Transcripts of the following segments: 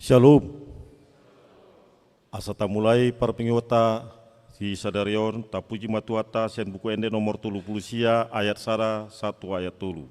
Shalom. Asa tamulai parpingiwata si sadarion tapuji matuata sen buku ende nomor 30 sia ayat sara 1 ayat 3.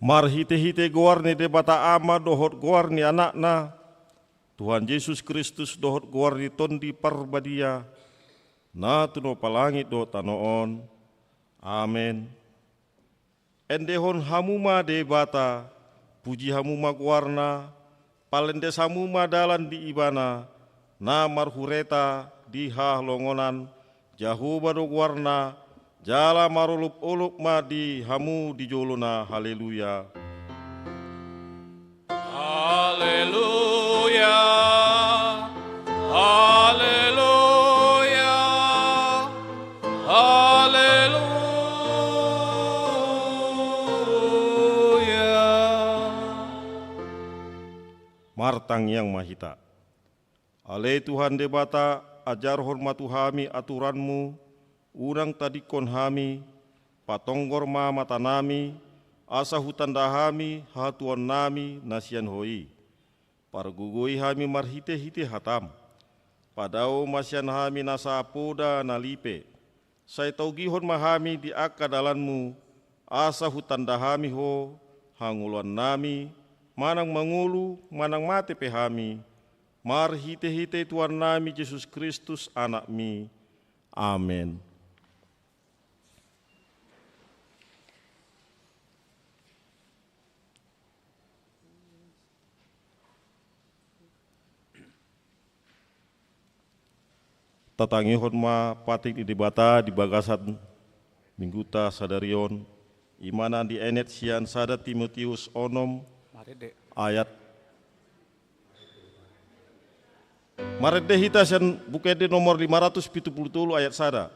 Marhite-hite goarni de bata ama dohot goarni anakna, Tuhan Yesus Kristus dohot goarni tondi parbadia, na tuno palangit do tanoon. Amen. Endehon hamuma de bata, puji hamuma goarna, palende samuma dalan di ibana, na marhureta di hahlongonan, jahuba do goarna, jala marulup-ulup ma di hamu di jolona. Haleluya. Haleluya. Haleluya. Haleluya. Martang yang mahita. Ale Tuhan debata ajar hormatu hami aturanmu, urang tadikon hami, patonggor ma matanami, asa hutan dahami, hatuan nami, nasian hoi. Pargugui hami marhite-hite hatam, padao masian hami nasa apoda nalipe. Sai taugihon mahami di akadalanmu, asa hutan dahami ho, hanguluan nami, manang mangulu, manang mate pehami, marhite-hite Tuhan nami Yesus Kristus anakmi. Amen. Tatangihon ma patik di debata di bagasan mingguta sadarion imana di enet sian sada Timotius onom ayat Marede hita sian bukede nomor 570 ayat sada.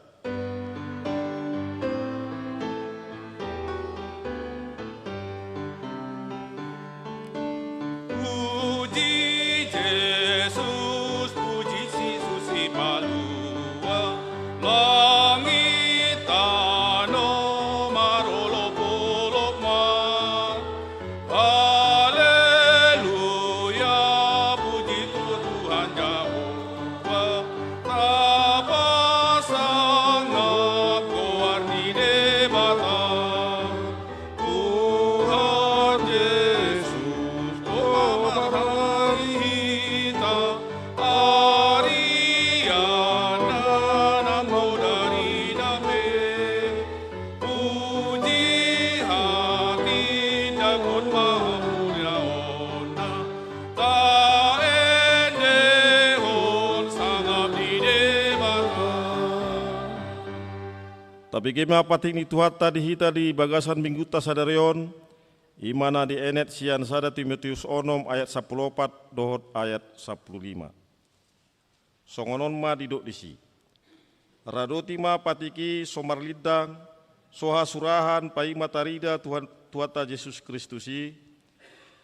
Tapi gema pating ni Tuhan tadi hita di bagasan minggu ta sadarion, imana di enet sian sada Timotius onom ayat 14 dohot ayat 15. Songonon ma didok disi. Radoti ma patiki somar lidang, soha surahan pai matarida Tuhan Tuata Yesus Kristusi,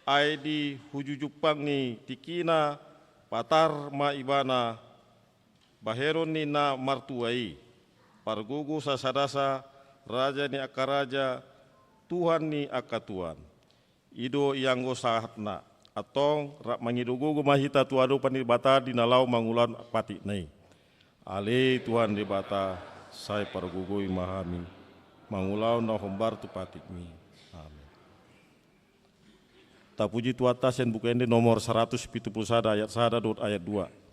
ai di hujujupang ni tikina patar ma ibana, baheron ni na martuai, pargugu sasadasa, raja ni akaraja, Tuhan ni akatuan. Ido ianggo sahatna, atong rak mangidugugu mahita tuado panibata di nalau mangulan patik nai. Ale Tuhan di bata, saya pargugui mahami, mangulau na hombar tu patik mi. Amin. Tapuji Tuata sen bukende nomor 171 ayat 1 dot ayat 2.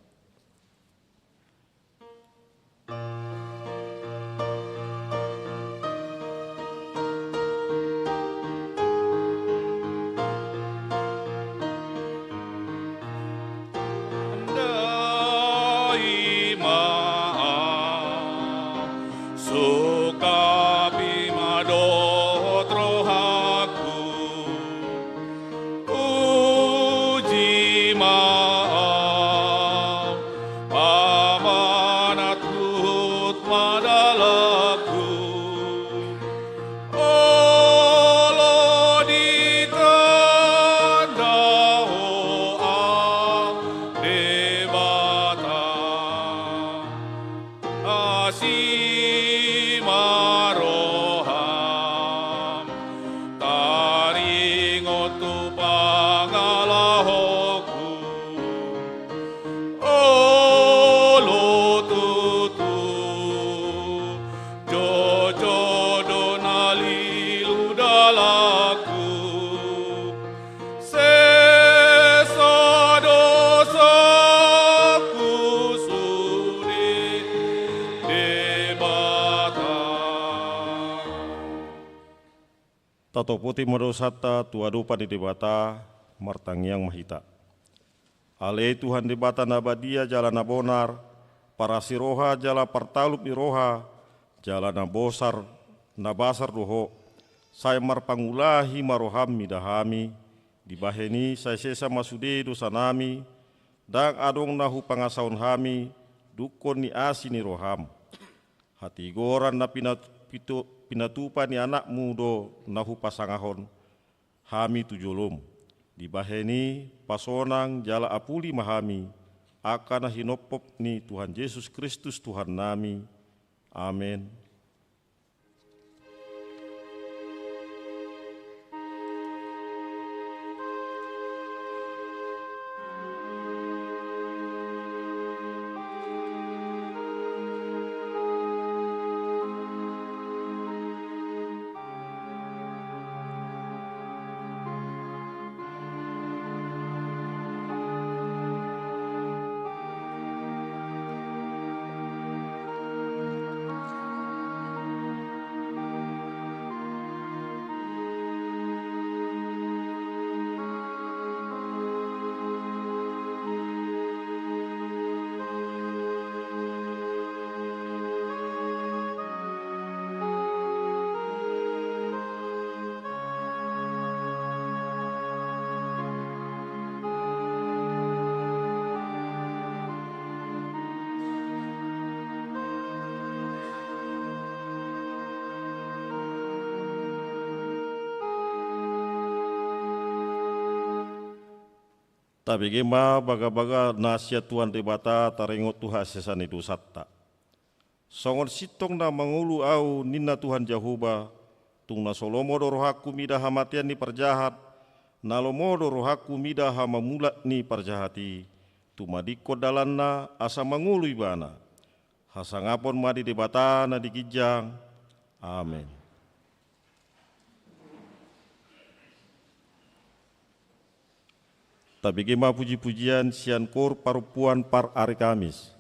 Tato putih merosata tuadupa di debata martangiang mahita. Ale Tuhan debata nabadia jalan nabonar, para siroha jala partalup iroha, jalan nabosar nabasar doho, saya marpangulahi maroham midahami, dibaheni saya sesa masude dosa nami, dan adong nahu pangasaun hami, dukon ni asi ni roham. Hati goran na pinatupa ni anakmu do nahu pasangahon, hami tujolom. Dibaheni pasonang jala apuli mahami, akana hinopop ni Tuhan Yesus Kristus Tuhan nami. Amin. Tapi gema baga-baga nasihat Tuhan debata tarengot Tuhan sesan itu satta. Songon sitong na mangulu au ninna Tuhan Jahuba, tung na solomo rohaku midah hamatian ni perjahat, nalomodo rohaku midah hamamulat ni perjahati, tumadiko dalanna asa mangulu ibana, hasangapon madi debata na dikijang. Amin. Tapi gema puji-pujian sian kor parupuan par hari Kamis.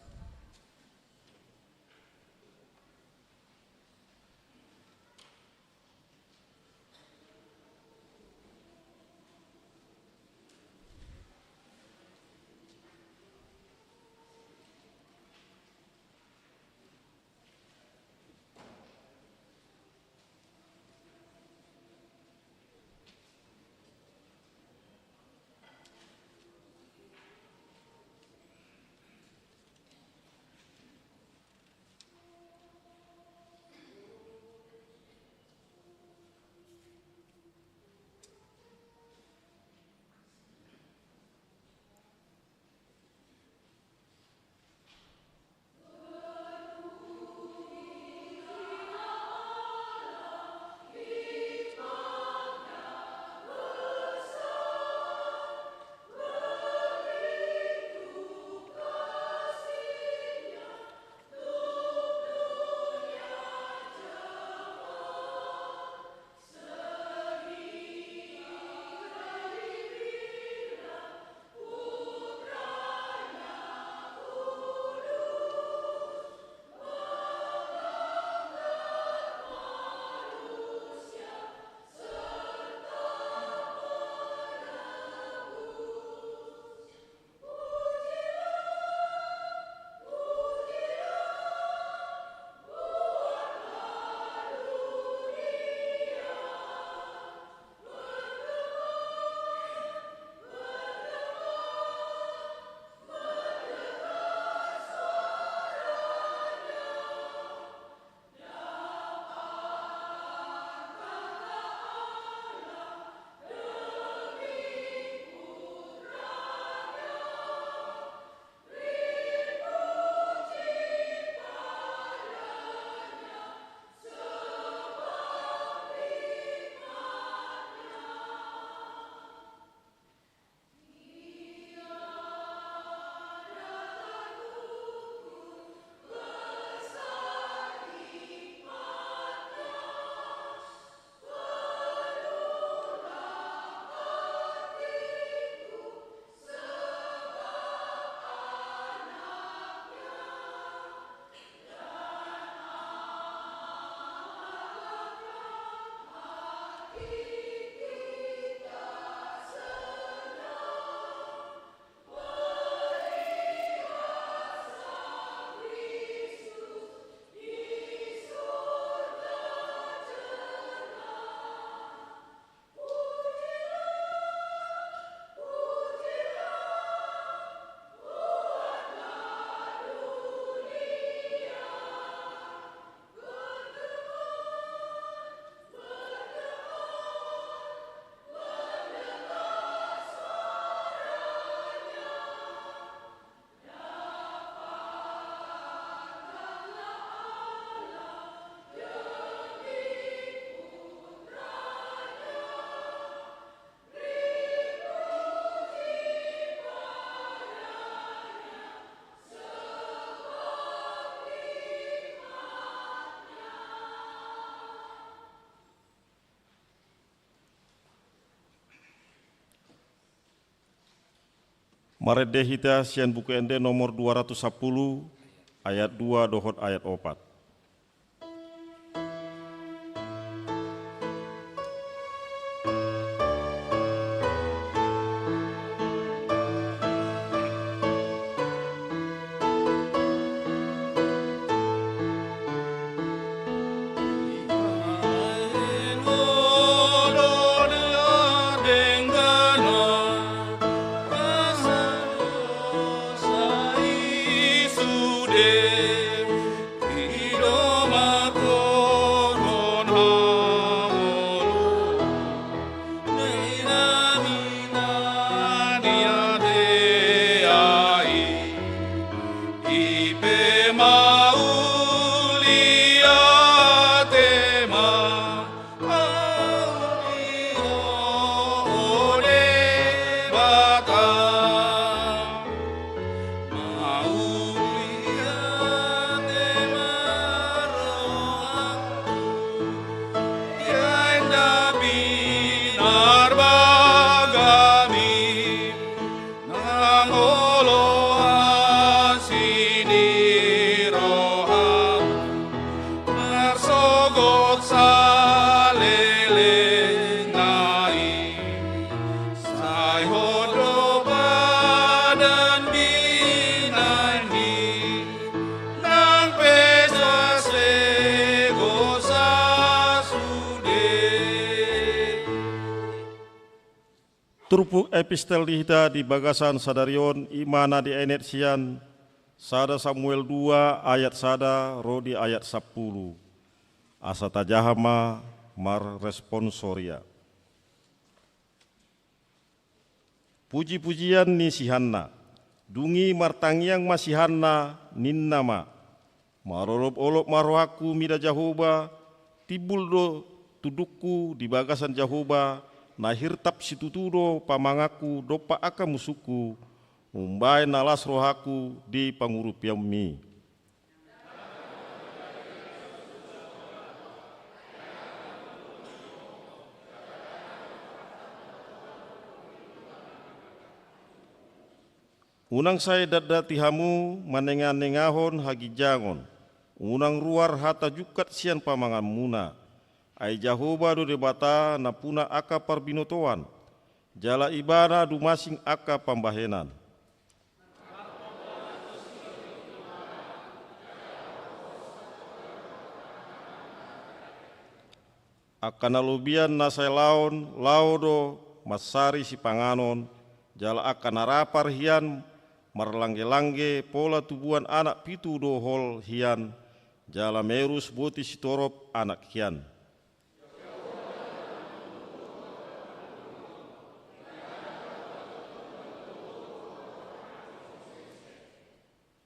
Marede hita sian buku ende nomor 210 ayat 2 dohot ayat 4. Turpuk epistel dihita di bagasan sadarion imana di enet sian sada Samuel 2 ayat sada rodi ayat 10. Asa tajahama mar responsoria. Puji-pujian ni sihanna, dungi martangiang masihanna ninnama. Marolop-olop marwaku mida Jahoba, tibul do tudukku di bagasan Jahoba, nahirtap situtudo pamangaku dopa aka musuku, umbai nalas rohaku di pangurupiammi. Unang saya dadatihamu manengan-nengahon hagi jangon, unang ruar hata jukat sian pamangan muna. Ai Jahoba do debata napuna aka parbinotoan, jala ibana du masing aka pambahenan. Akana lobian nasai laon, laudo, masari si panganon, jala akana rapar hian, marlangge-langge pola tubuhan anak pitu do hol hian, jala merus boti sitorop anak hian.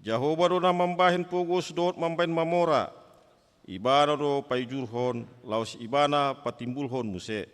Jahoba do na mambahin pogos dot mambahin mamora, ibana do paijurhon, laos ibana patimbulhon muse.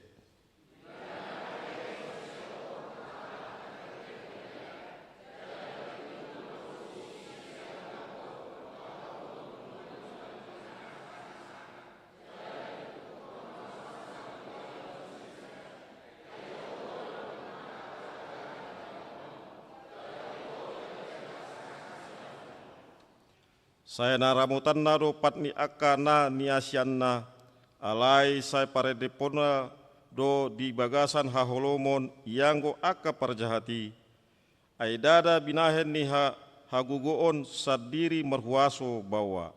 Saya naramutan na do patni akana ni asianna, alai saya paredepona do di bagasan haholomon ianggo aka parjahati, aidada binahen ni hagugoon sadiri marhuaso bawa.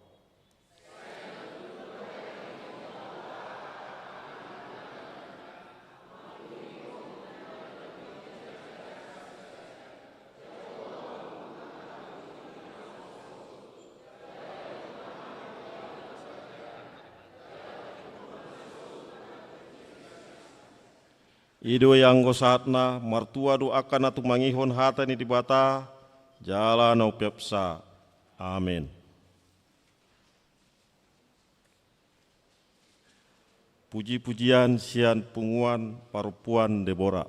Ido yang gosatna martua do akan atu mangihon hata ni dibata jala no pepsa. Amin. Puji-pujian sian punguan parupuan Deborah.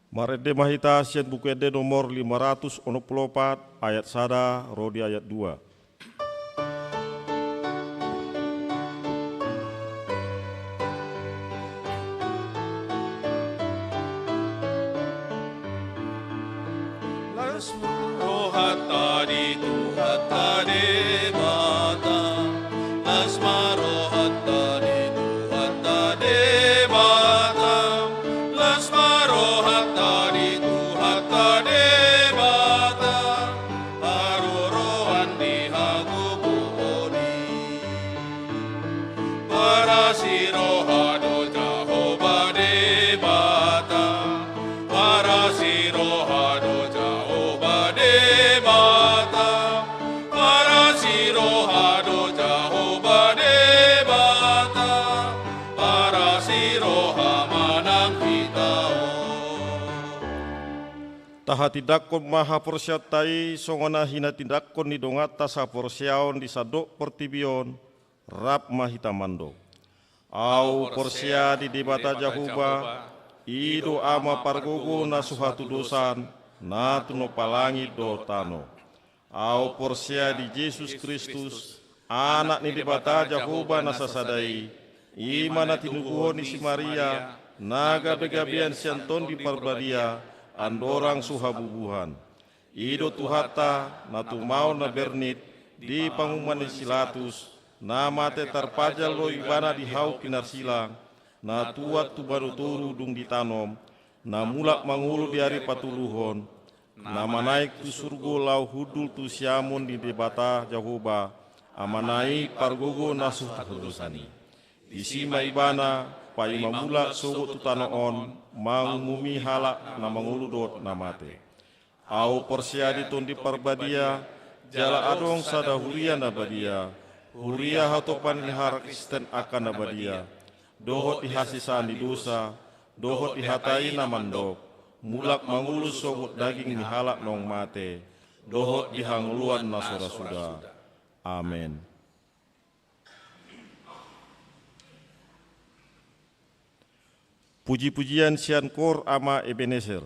Marede mahita sian buku ede nomor 564 ayat 1 rodi ayat 2. Taha tidakon maha porsiatai songona hina tidakon ni dongata sa porsiaon di sadok pertibion rap mahita mando. Au porsia di debata jahuba ido ama pargogo na suhatu dosan na tuno palangi do tano. Au porsia di Yesus Kristus anak ni debata jahuba na sasadai ima na tinuguhon ni si Maria naga begabian sianton di parbadia andorang suhabubuhan. Ido tuhata na tumau na bernit di pangumuman ni silatus na mate tarpajal lo ibana di hau pinarsilang na tuat tu baru turu dung ditanom na mulak mangulu di hari patuluhon na manaik tu surgo lau hudul tu siamun di debata Jahoba amanai pargogo nasuh hudusani isima ibana pai mamula sogo tu tanoon mangumi halak na mangulu dot na mate au porsia di tondi parbadia jala adong sada huria na badia huria hatopan lihar Kristen akan na badia dohot ihasisan di dosa dohot ihatai na mandok mulak mangulu sogo daging ni halak nong mate dohot dihanguluan na suda-suda. Amin. Puji-pujian sian kor ama Ebenezer.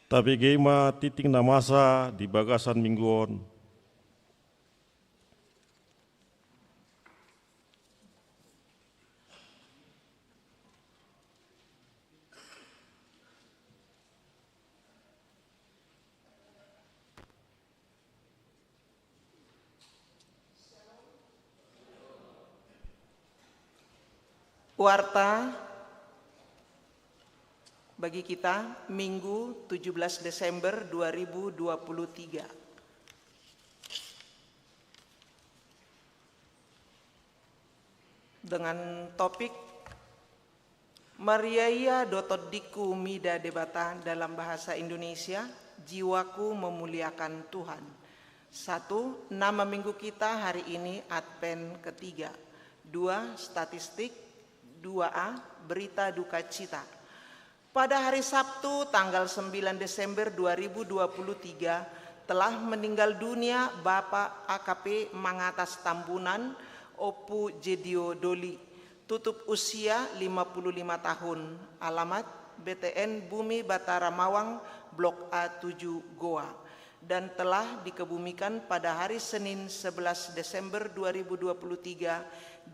Tapi gema titing namasa di bagasan mingguon. Warta bagi kita Minggu 17 Desember 2023. Dengan topik Mariaya dotodiku mida debata dalam bahasa Indonesia, jiwaku memuliakan Tuhan. 1. Nama minggu kita hari ini Advent ketiga. 2. Statistik. 2A, berita duka cita. Pada hari Sabtu tanggal 9 Desember 2023 telah meninggal dunia Bapak AKP Mangatas Tambunan Opu Jedio Doli, tutup usia 55 tahun, alamat BTN Bumi Batara Mawang, Blok A7 Goa, dan telah dikebumikan pada hari Senin 11 Desember 2023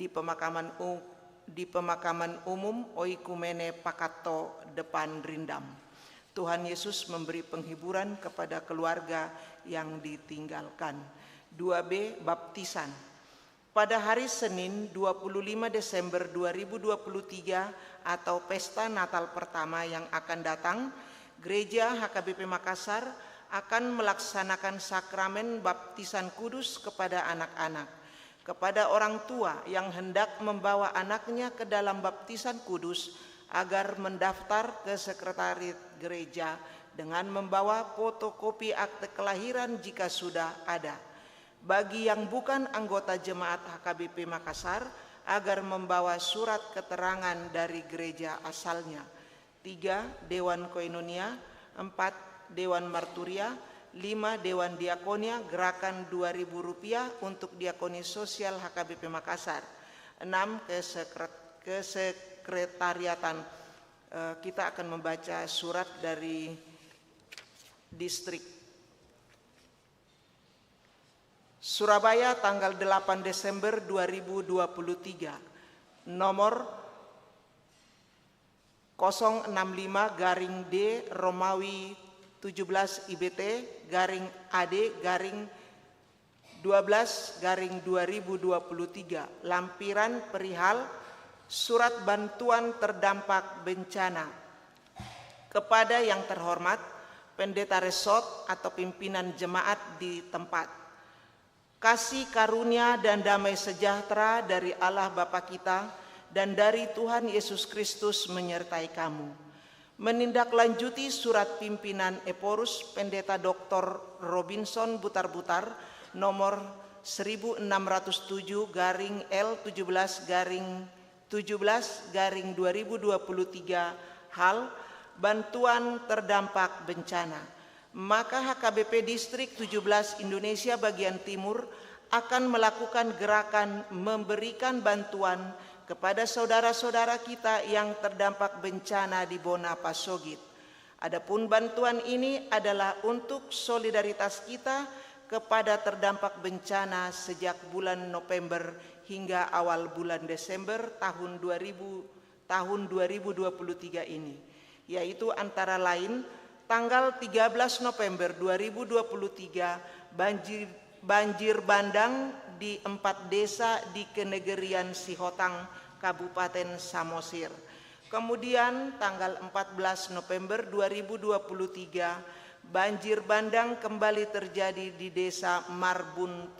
di pemakaman umum Oikumene Pakato depan Rindam. Tuhan Yesus memberi penghiburan kepada keluarga yang ditinggalkan. 2B, baptisan. Pada hari Senin 25 Desember 2023 atau pesta Natal pertama yang akan datang, Gereja HKBP Makassar akan melaksanakan sakramen baptisan kudus kepada anak-anak. Kepada orang tua yang hendak membawa anaknya ke dalam baptisan kudus agar mendaftar ke sekretariat gereja dengan membawa fotokopi akte kelahiran jika sudah ada. Bagi yang bukan anggota jemaat HKBP Makassar agar membawa surat keterangan dari gereja asalnya. 3. Dewan Koinonia. 4. Dewan Marturia. 5. Dewan Diakonia gerakan Rp2.000 untuk diakoni sosial HKBP Makassar. 6. Kesekretariatan. Kita akan membaca surat dari distrik Surabaya tanggal 8 Desember 2023. Nomor 065-D Romawi 17 IBT garing AD garing 12 garing 2023, lampiran perihal surat bantuan terdampak bencana. Kepada yang terhormat pendeta resort atau pimpinan jemaat di tempat, kasih karunia dan damai sejahtera dari Allah Bapa kita dan dari Tuhan Yesus Kristus menyertai kamu. Menindaklanjuti surat pimpinan Eporus Pendeta Dr. Robinson Butar-Butar nomor 1607 garing L17 garing 17 garing 2023 hal bantuan terdampak bencana. Maka HKBP Distrik 17 Indonesia bagian Timur akan melakukan gerakan memberikan bantuan kepada saudara-saudara kita yang terdampak bencana di Bona Pasogit. Adapun bantuan ini adalah untuk solidaritas kita kepada terdampak bencana sejak bulan November hingga awal bulan Desember tahun 2023 ini, yaitu antara lain tanggal 13 November 2023 banjir bandang di 4 desa di Kenegerian Sihotang, Kabupaten Samosir. Kemudian tanggal 14 November 2023 banjir bandang kembali terjadi di Desa Marbun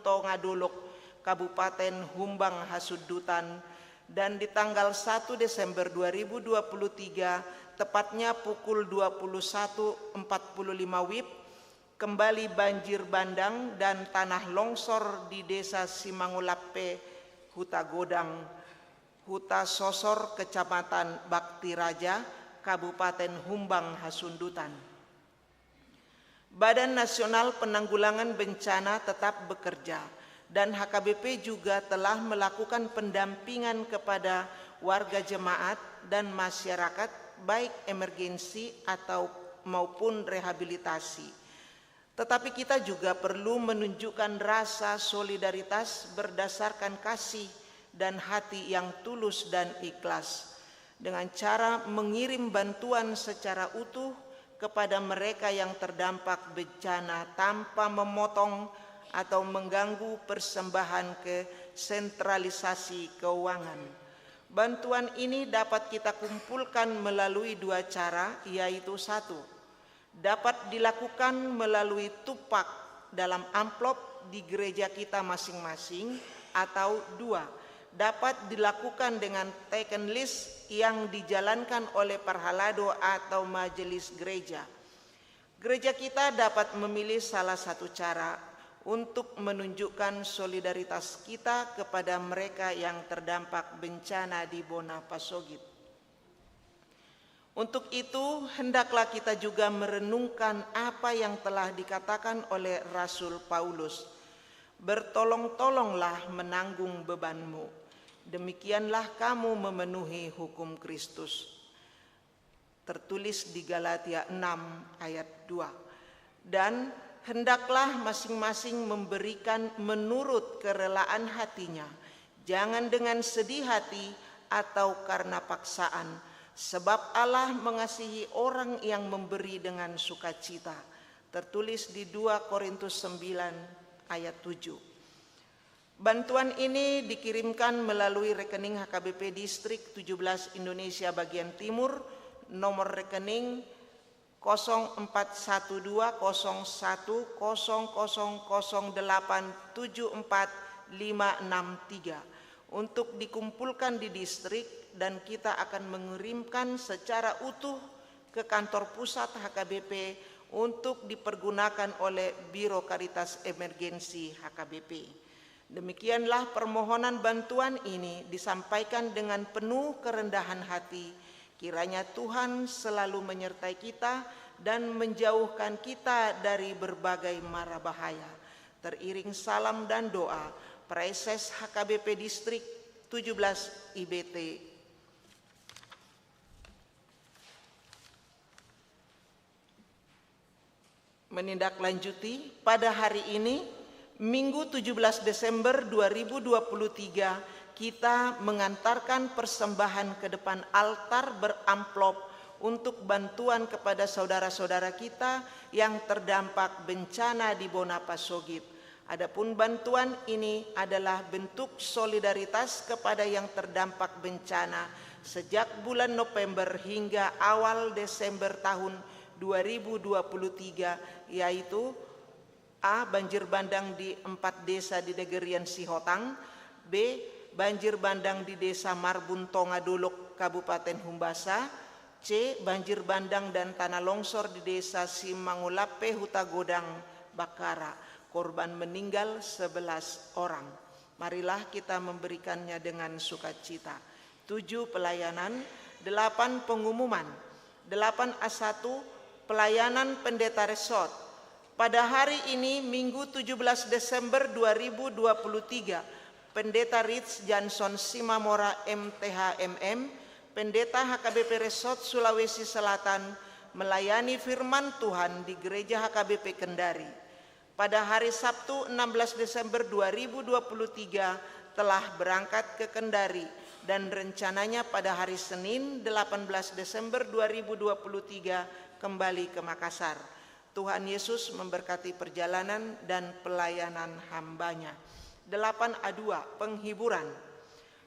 Tonga Dolok, Kabupaten Humbang Hasudutan, dan di tanggal 1 Desember 2023 tepatnya pukul 21.45 WIB kembali banjir bandang dan tanah longsor di Desa Simangulape, Huta Godang, Huta Sosor, Kecamatan Bakti Raja, Kabupaten Humbang Hasundutan. Badan Nasional Penanggulangan Bencana tetap bekerja dan HKBP juga telah melakukan pendampingan kepada warga jemaat dan masyarakat, baik emergensi atau maupun rehabilitasi. Tetapi kita juga perlu menunjukkan rasa solidaritas berdasarkan kasih dan hati yang tulus dan ikhlas, dengan cara mengirim bantuan secara utuh kepada mereka yang terdampak bencana tanpa memotong atau mengganggu persembahan ke sentralisasi keuangan. Bantuan ini dapat kita kumpulkan melalui dua cara, yaitu satu, dapat dilakukan melalui tupak dalam amplop di gereja kita masing-masing, atau dua, dapat dilakukan dengan taken list yang dijalankan oleh parhalado atau majelis gereja. Gereja kita dapat memilih salah satu cara untuk menunjukkan solidaritas kita kepada mereka yang terdampak bencana di Bonapasogit. Untuk itu, hendaklah kita juga merenungkan apa yang telah dikatakan oleh Rasul Paulus. Bertolong-tolonglah menanggung bebanmu. Demikianlah kamu memenuhi hukum Kristus. Tertulis di Galatia 6 ayat 2. Dan hendaklah masing-masing memberikan menurut kerelaan hatinya, jangan dengan sedih hati atau karena paksaan, sebab Allah mengasihi orang yang memberi dengan sukacita. Tertulis di 2 Korintus 9 ayat 7. Bantuan ini dikirimkan melalui rekening HKBP Distrik 17 Indonesia Bagian Timur, nomor rekening 041210000874 untuk dikumpulkan di distrik, dan kita akan mengirimkan secara utuh ke kantor pusat HKBP untuk dipergunakan oleh Biro Karitas Emergensi HKBP. Demikianlah permohonan bantuan ini disampaikan dengan penuh kerendahan hati. Kiranya Tuhan selalu menyertai kita dan menjauhkan kita dari berbagai mara bahaya. Teriring salam dan doa, Praeses HKBP Distrik 17 IBT. Menindaklanjuti, pada hari ini Minggu 17 Desember 2023, kita mengantarkan persembahan ke depan altar beramplop untuk bantuan kepada saudara-saudara kita yang terdampak bencana di Bonapasogit. Adapun bantuan ini adalah bentuk solidaritas kepada yang terdampak bencana sejak bulan November hingga awal Desember tahun 2023, yaitu A. Banjir bandang di 4 desa di Negerian Sihotang. B. Banjir bandang di Desa Marbun Tonga Dolok, Kabupaten Humbasa. C. Banjir bandang dan tanah longsor di Desa Simangulape, Hutagodang, Bakara. Korban meninggal 11 orang. Marilah kita memberikannya dengan sukacita. 7. Pelayanan. 8. Pengumuman. 8A1. Pelayanan Pendeta Resort. Pada hari ini, Minggu 17 Desember 2023, Pendeta Rich Johnson Simamora MTH-MM, Pendeta HKBP Resort Sulawesi Selatan, melayani firman Tuhan di Gereja HKBP Kendari. Pada hari Sabtu 16 Desember 2023 telah berangkat ke Kendari, dan rencananya pada hari Senin 18 Desember 2023 kembali ke Makassar. Tuhan Yesus memberkati perjalanan dan pelayanan hambanya. 8A2, penghiburan.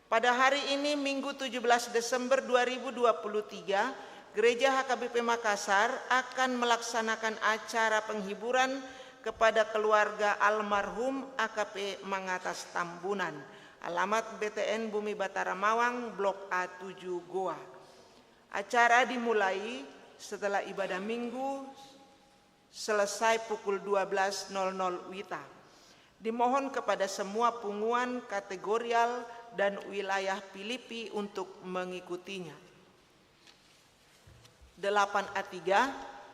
Pada hari ini, Minggu 17 Desember 2023, Gereja HKBP Makassar akan melaksanakan acara penghiburan kepada keluarga almarhum AKP Mangatas Tambunan. Alamat BTN Bumi Batara Mawang, Blok A7 Goa. Acara dimulai setelah ibadah minggu selesai pukul 12.00 WITA. Dimohon kepada semua punguan kategorial dan wilayah Filipi untuk mengikutinya. 8A3,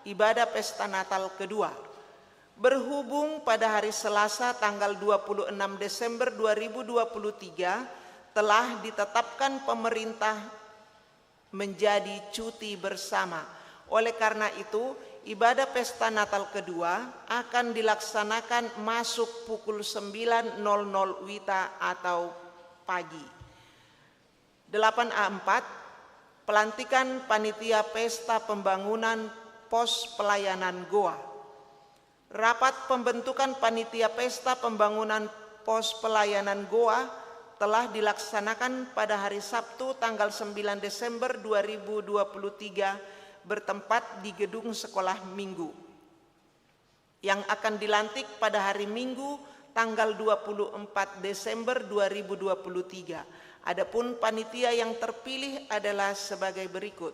ibadah pesta Natal kedua. Berhubung pada hari Selasa tanggal 26 Desember 2023 telah ditetapkan pemerintah menjadi cuti bersama. Oleh karena itu, ibadah pesta Natal kedua akan dilaksanakan masuk pukul 9.00 WITA atau pagi. 8A4, pelantikan panitia pesta pembangunan pos pelayanan Goa. Rapat pembentukan panitia pesta pembangunan pos pelayanan Goa telah dilaksanakan pada hari Sabtu tanggal 9 Desember 2023 bertempat di Gedung Sekolah Minggu yang akan dilantik pada hari Minggu tanggal 24 Desember 2023. Adapun panitia yang terpilih adalah sebagai berikut.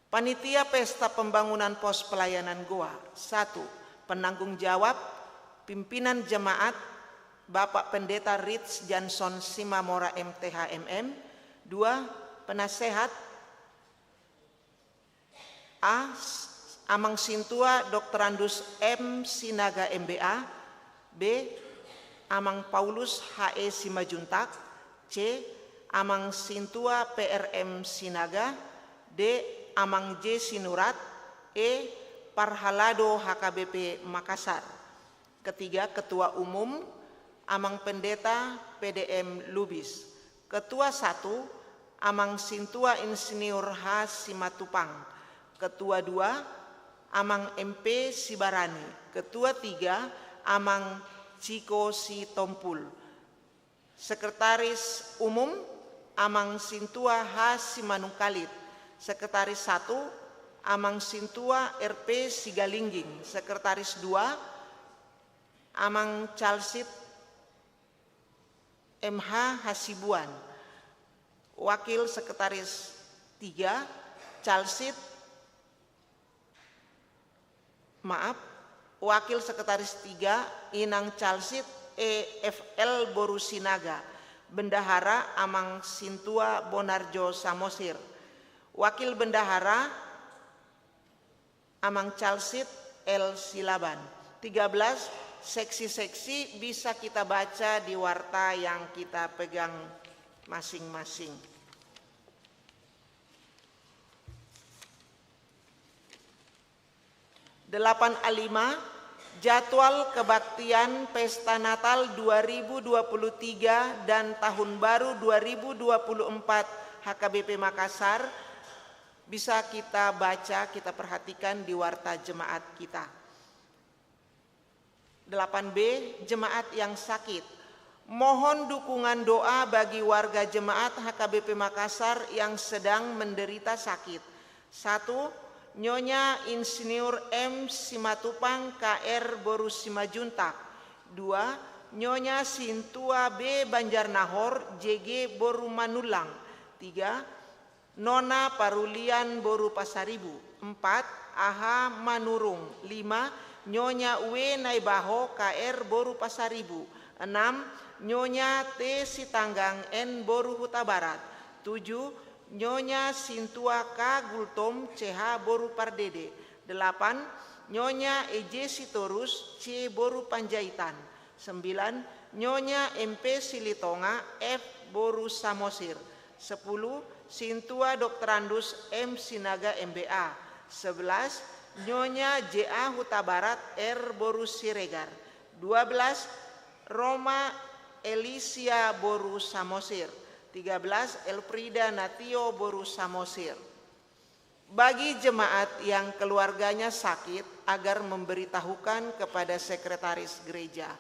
Panitia Pesta Pembangunan Pos Pelayanan Goa. 1. Penanggung jawab pimpinan jemaat Bapak Pendeta Ritz Johnson Simamora MTH-MM. 2. Penasehat A. Amang Sintua Dr. Andus M. Sinaga MBA. B. Amang Paulus HE Simajuntak. C. Amang Sintua PRM Sinaga. D. Amang J. Sinurat. E. Parhalado HKBP Makassar. Ketiga, Ketua Umum Amang Pendeta PDM Lubis. Ketua 1 Amang Sintua Insinyur H. Simatupang. Ketua 2 Amang MP Sibarani. Ketua 3 Amang Ciko Sitompul. Sekretaris Umum Amang Sintua H. Simanungkalit. Sekretaris 1 Amang Sintua RP Sigalingging. Sekretaris 2 Amang Calsit MH Hasibuan. Wakil Sekretaris 3 Calsit Wakil Sekretaris 3 Inang Calsit EFL Borusinaga. Bendahara Amang Sintua Bonarjo Samosir. Wakil Bendahara Amang Calsit L Silaban. 13 seksi-seksi bisa kita baca di warta yang kita pegang masing-masing. Delapan A5 jadwal kebaktian Pesta Natal 2023 dan Tahun Baru 2024 HKBP Makassar bisa kita baca, kita perhatikan di warta jemaat kita. 8B, jemaat yang sakit. Mohon dukungan doa bagi warga jemaat HKBP Makassar yang sedang menderita sakit. 1. Nyonya Insinyur M. Simatupang KR Borus Simajuntak. 2. Nyonya Sintua B. Banjarnahor JG Boru Manulang. 3. Nona Parulian Boru Pasaribu. 4. Aha Manurung. 5. Nyonya W. Naibaho KR Boru Pasaribu. 6. Nyonya T. Sitanggang N. Boru Huta Barat. 7. Nyonya Sintua K. Gultom CH Boru Pardede. 8. Nyonya EJ Sitorus C. Boru Panjaitan. 9. Nyonya MP Silitonga F. Boru Samosir. 10. Sintua Dr. Andus M. Sinaga MBA. 11. Nyonya JA Huta Barat R. Boru Siregar. 12. Roma Elisia Boru Samosir. 13. Elfrida Natio Boru Samosir. Bagi jemaat yang keluarganya sakit agar memberitahukan kepada sekretaris gereja.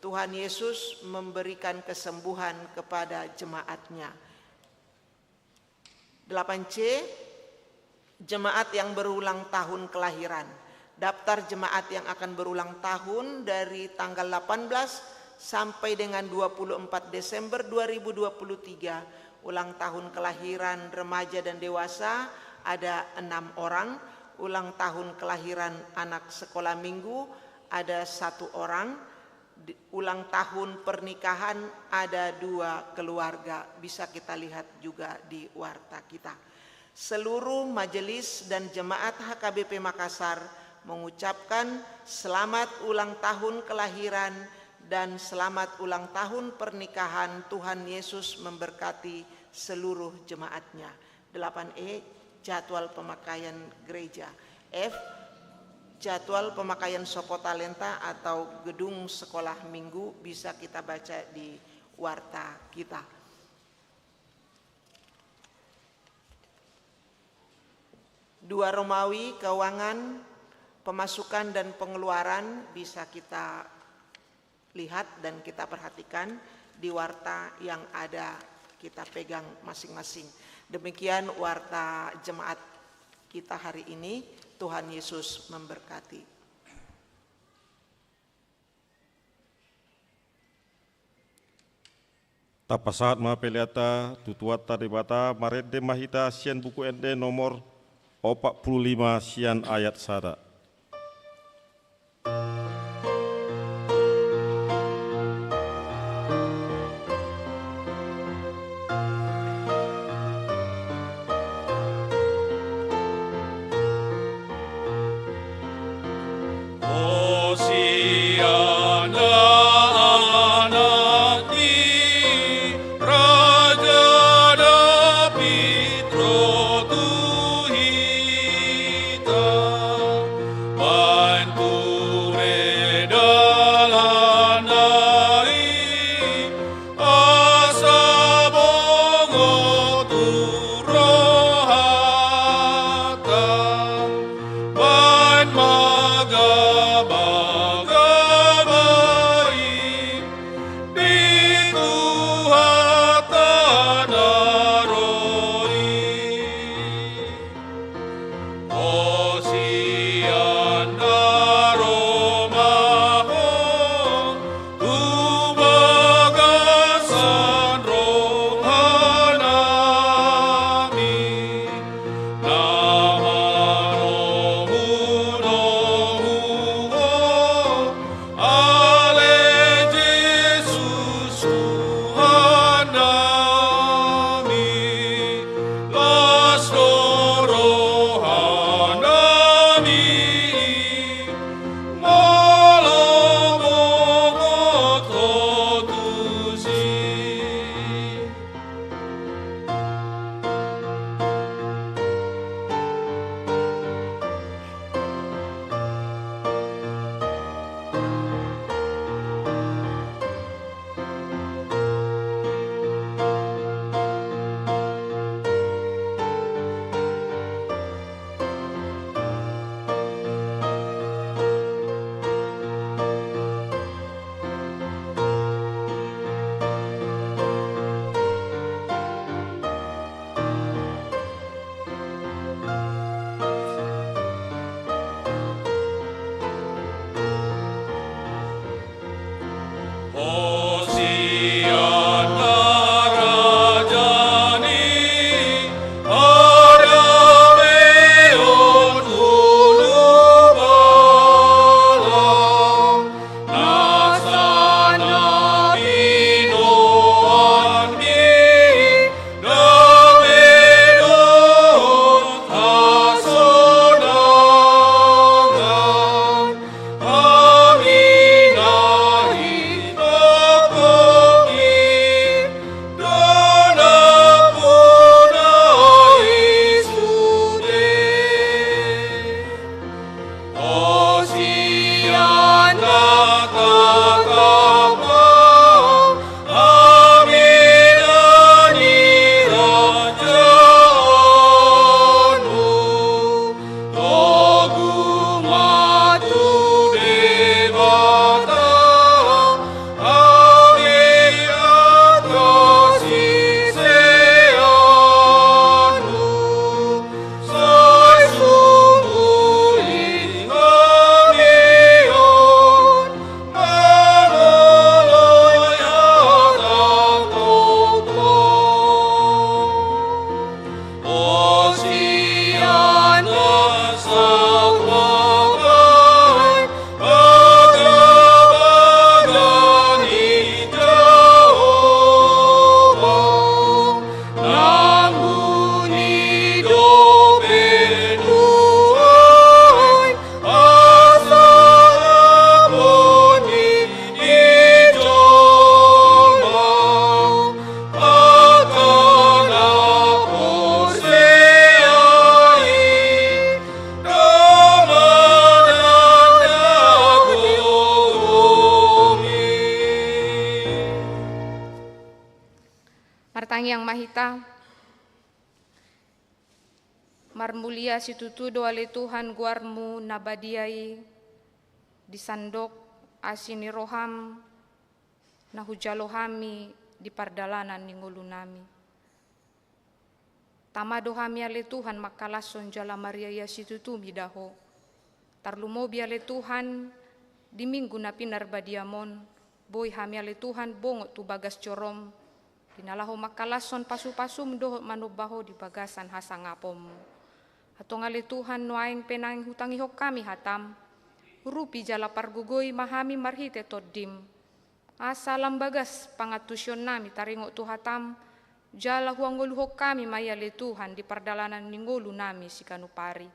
Tuhan Yesus memberikan kesembuhan kepada jemaatnya. 8C. Jemaat yang berulang tahun kelahiran. Daftar jemaat yang akan berulang tahun dari tanggal 18 sampai dengan 24 Desember 2023. Ulang tahun kelahiran remaja dan dewasa ada 6 orang. Ulang tahun kelahiran anak sekolah minggu ada 1 orang. Ulang tahun pernikahan ada 2 keluarga. Bisa kita lihat juga di warta kita. Seluruh majelis dan jemaat HKBP Makassar mengucapkan selamat ulang tahun kelahiran dan selamat ulang tahun pernikahan. Tuhan Yesus memberkati seluruh jemaatnya. 8E, jadwal pemakaian gereja. F, jadwal pemakaian Sokotalenta atau gedung sekolah minggu bisa kita baca di warta kita. Dua Romawi, keuangan, pemasukan dan pengeluaran bisa kita lihat dan kita perhatikan di warta yang ada kita pegang masing-masing. Demikian warta jemaat kita hari ini. Tuhan Yesus memberkati. Tapasahat mapeliata tutuat tadibata marede mahita sian buku ende nomor 45 sian ayat sada. Martang yang mahita, marmulia situtudo ale Tuhan guarmu nabadiai disandok asini roham nahujalohami di pardalanan ningulunami. Tamado hami ale Tuhan makalason jala Maria ya situtumi daho. Tarlumobi ale Tuhan di minggu na pinarbadiamon, boy hami ale Tuhan bongot tu bagas corom, dinalaho makalason pasu-pasum doh manubaho di bagasan hasangapom. Atong ale Tuhan nuaing penang hutangi hok kami hatam, rupi jala pargugoy mahami marhite toddim. Asalam bagas pangatusyon nami taringo tu hatam, jala huangol hok kami maya le Tuhan di pardalanan ninggolu nami si kanupari.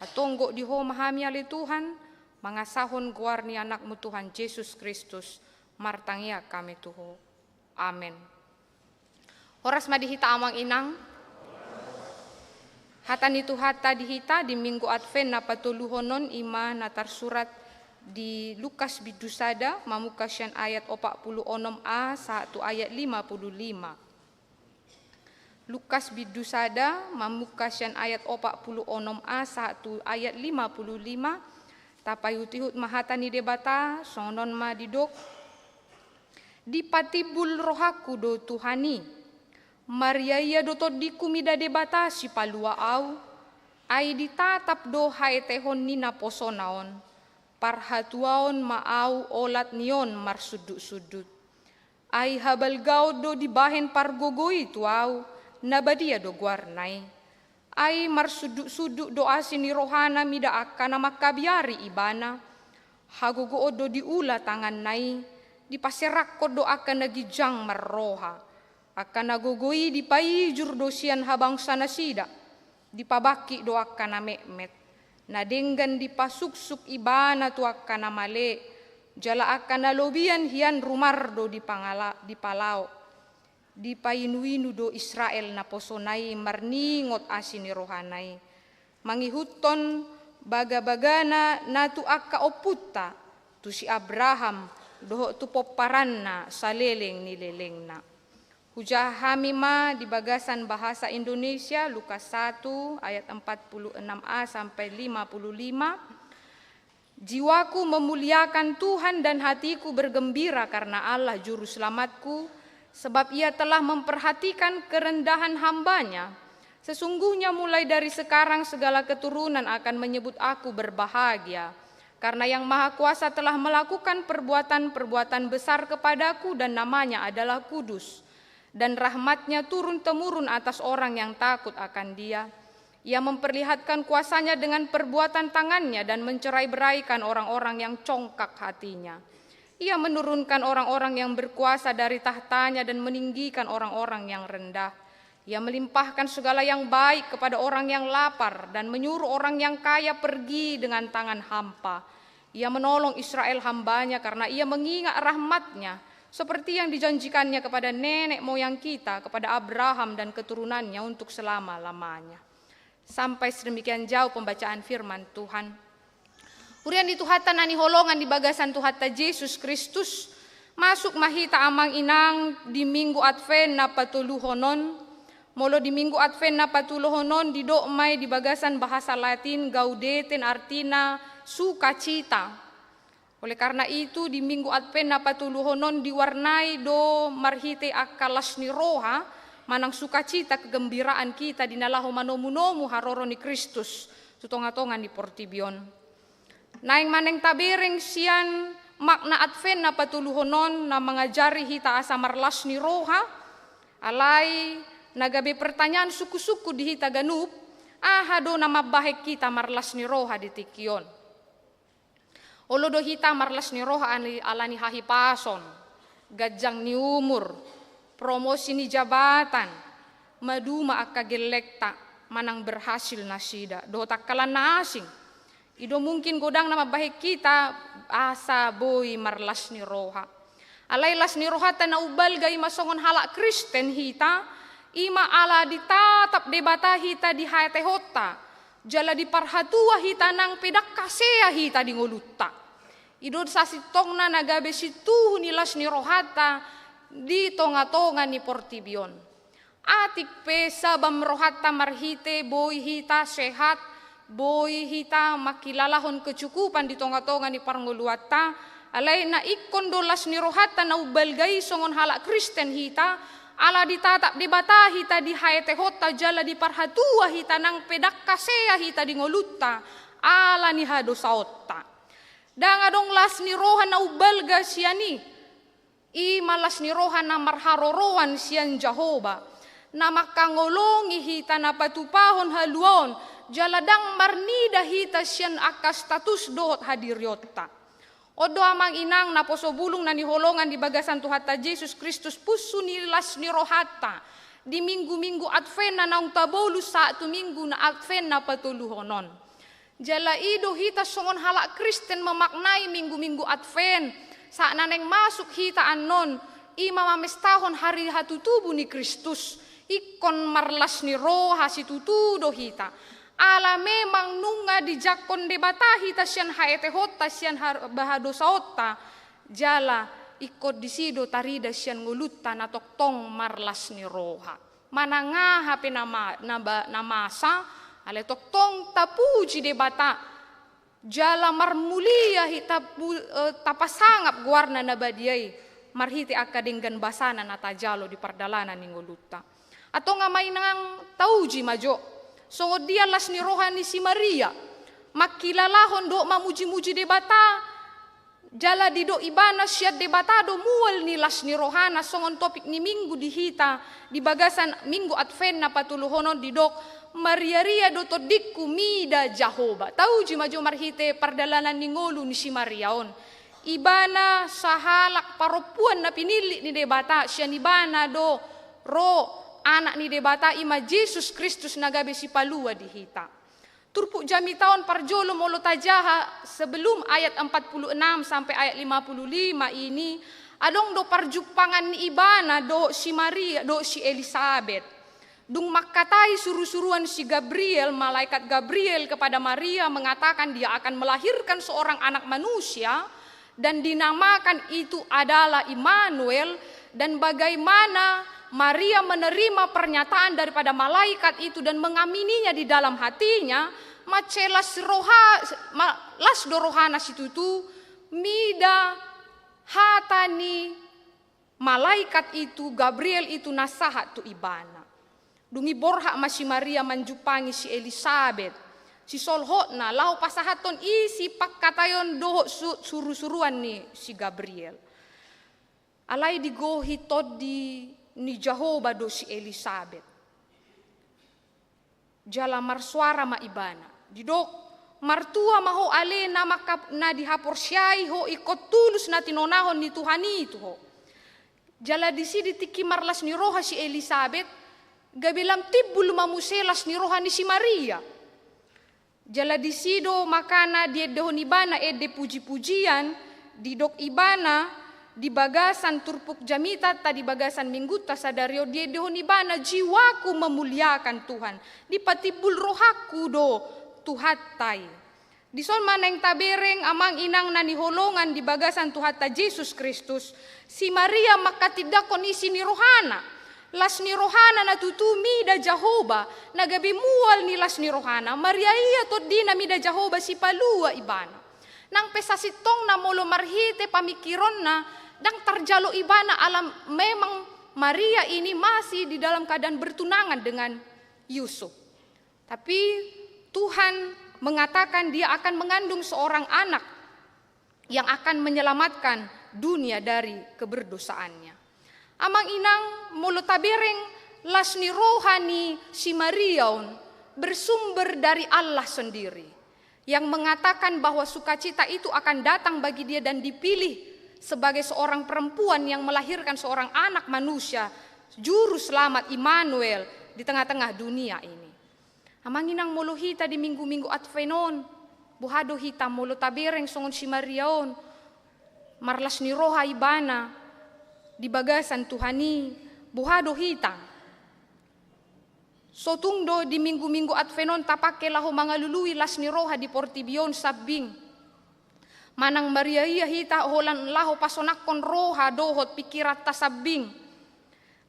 Atonggo di ho mahami ale Tuhan, mangasahon guarni anakmu Tuhan Yesus Kristus, martangia kami tuho. Amen. Horas madihita amang inang, hatan itu hata dihita di minggu Advent na patuluhonon ima na tarsurat di Lukas bidusada mamukasyan ayat 46a 1 ayat 55. Lukas bidusada mamukasyan ayat 46a 1 ayat 55. Tapayutihut mahatani debata sonon madidok dipatibul rohaku do Tuhani Maria ia do todiku mida debata si palua au ai ditatap do haetehon nina posonaon parhatuaon maau olat nion marsudut-sudut ai habal gaud do dibahen pargogoi tuau nabadia do guarnai ai marsuduk-suduk doa sini rohana mida akana makabiari ibana hagogo odo diula tangan nai dipaserak kodo akan nagijang marroha akan nagogoi dipaijur dosian habang sana sida dipabaki do akan mekmet nadenggan dipasuksuk ibana tu akan male jala akan nalobian hian rumardo di palau di painuinu do Israel na posonai marningot asini rohanai mangihuton baga-bagana natu akka oputta tu si Abraham doho tu poparanna saleleng nilelengna hujahami ma di bagasan bahasa Indonesia Lukas 1 ayat 46a sampai 55. Jiwaku memuliakan Tuhan dan hatiku bergembira karena Allah juru selamatku, sebab ia telah memperhatikan kerendahan hambanya. Sesungguhnya mulai dari sekarang segala keturunan akan menyebut aku berbahagia. Karena yang Maha Kuasa telah melakukan perbuatan-perbuatan besar kepadaku dan namanya adalah kudus. Dan rahmatnya turun-temurun atas orang yang takut akan dia. Ia memperlihatkan kuasanya dengan perbuatan tangannya dan mencerai-beraikan orang-orang yang congkak hatinya. Ia menurunkan orang-orang yang berkuasa dari tahtanya dan meninggikan orang-orang yang rendah. Ia melimpahkan segala yang baik kepada orang yang lapar dan menyuruh orang yang kaya pergi dengan tangan hampa. Ia menolong Israel hambanya karena ia mengingat rahmatnya seperti yang dijanjikannya kepada nenek moyang kita, kepada Abraham dan keturunannya untuk selama-lamanya. Sampai sedemikian jauh pembacaan firman Tuhan. Urian itu hata nani holongan di bagasan Tuhata Yesus Kristus masuk mahita amang inang di minggu Advent na patuluhonon. Molo di minggu Advent na patuluhonon di dokmai di bagasan bahasa Latin gaudeten artina sukacita. Oleh karena itu di minggu Advent na patuluhonon diwarnai do marhite akalas ni roha manang sukacita kegembiraan kita dinalahu manomu-nomu haroroni Kristus tutonga-tongan di Portibion. Naing maneng tabereng sian makna Advent na patuluhonon na mengajari hita asa marlas ni roha alai nagabe pertanyaan suku-suku di hita ganup ahado na mabahek kita marlas ni roha di tikion. Olo do hita marlas ni roha alani hahipason gajang ni umur promosi ni jabatan maduma akagelekta manang berhasil nasida do takkalan na asing. Ido mungkin godang nama baik kita asa boy marlas ni roha. Alai las ni roha ta naubal gai masongon halak Kristen hita ima ala ditatap debata hita di hate hota jala di parhatua hita nang pedak kasea hita di ngolutta. Ido sasitongna nagabe situ ni las ni rohata di tonga-tonga ni Portibion. Atik pesa bamrohatta marhite boy hita sehat, boy hita makilalahon kecukupan di tonga-tonga ni parnguluatta, alay na ikon dolas ni rohatta na ubalgay songon halak Kristen hita, ala ditatap di bata hita di hayate hota jala di parhatua hita nang pedak kasea hita di ngolutta, ala ni hado saotta. Dangadong las ni rohan na ubalga siani, i malas ni rohan na marharoroan sian Jehovah, na makangolongi hita na patupahon haluon, jaladang marnida hita siyan akas status dohot hadiryotta. Odo amang inang na posobulong na niholongan di bagasan Tuhata Jesus Kristus puso nilas ni rohata, di minggu-minggu Advent na naung tabolus sa minggu na Advent na patuluhonon. Jala ido hita songon halak Kristen memaknai minggu-minggu Advent, sa naneng masuk hita anon, ima mamestahon hari hatutubu ni Kristus, ikon marlas ni roha situtudo hita. Ala memang nunga di jakon debata hita sian haete hota sian bahado saota, jala ikot disido tarida sian ngulutta na toktong marlas ni roha. Mananga hape namasa, ale toktong tapuji debata, jala marmulia hita tapasangap guarna na badiay, marhiti akadinggan basana na tajalo di pardalanan ni ngulutta. Atau ngamay nang tauji majo, so dia las ni rohani si Maria, makilalahon do mamuji-muji debata, jala di do ibana siat debata do mual ni las ni rohana, songon topik ni minggu dihita, di bagasan minggu Advent na patuluhonon di dok, Maria ria do todikku mida Jehovah. Tauji majo marhite pardalanan ni ngolu ni si Mariaon. Ibana sahalak paropuan na pinili ni debata, siya ibana do ro, anak ni debata ima Yesus Kristus nagabe si palua dihita. Turpuk jami tahun parjolo molo tajaha sebelum ayat 46 sampai ayat 55 ini adong do parjupangan ni ibana do si Maria do si Elisabeth. Dung makatai suruh-suruan si Gabriel, malaikat Gabriel kepada Maria mengatakan dia akan melahirkan seorang anak manusia dan dinamakan itu adalah Immanuel, dan bagaimana Maria menerima pernyataan daripada malaikat itu dan mengamininya di dalam hatinya, macelas las dorohana situtu mida hatani malaikat itu Gabriel itu nasahat tu ibana. Dungi borha masih Maria menjupangi si Elisabeth, si solhotna lau pasahaton isi pakkatayon doho suruh-suruan ni si Gabriel. Alai digohi todi ni Jehovah do si Elisabeth. Jala marsuara ma ibana. Didok martua maho ale na dihaporsyai ho ikot tulus na tinonahon ni Tuhan itu ho. Jala disidi tiki marlas ni roha si Elisabeth, gabilam tibul mamuselas ni roha ni si Maria. Jala disido makana dia dehon ibana de puji-pujian, didok ibana di bagasan turpuk jamita tadi bagasan mingguta sadario dia dehon ibana jiwaku memuliakan Tuhan, di patibul rohaku do Tuhatai. Di son maneng tabereng amang inang nani holongan di bagasan Tuhata Yesus Kristus, si Maria makatidakon isi ni rohana. Las ni rohana na tutumi da Jehovah, nagabi mual ni las ni rohana, Maria iya to di na mida Jehovah si palua ibana. Nang pesasitong na molo marhite pamikiron na, dang tarjalo ibana alam memang Maria ini masih di dalam keadaan bertunangan dengan Yusuf. Tapi Tuhan mengatakan dia akan mengandung seorang anak yang akan menyelamatkan dunia dari keberdosaannya. Amang inang mulu tabereng las ni rohani si Mariaun bersumber dari Allah sendiri, yang mengatakan bahwa sukacita itu akan datang bagi dia dan dipilih sebagai seorang perempuan yang melahirkan seorang anak manusia, juru selamat Immanuel di tengah-tengah dunia ini. Amang inang mulu hita di minggu-minggu Advenon, buhado hita mulu tabereng songon si Mariaon, marlas ni roha ibana di bagasan Tuhani, buhado hita. Sotungdo di minggu-minggu Advenon tapake laho mangalului las ni roha di portibion sabbing. Manang Maria iya hita holan laho pasonakon roha dohot pikirat tasabbing.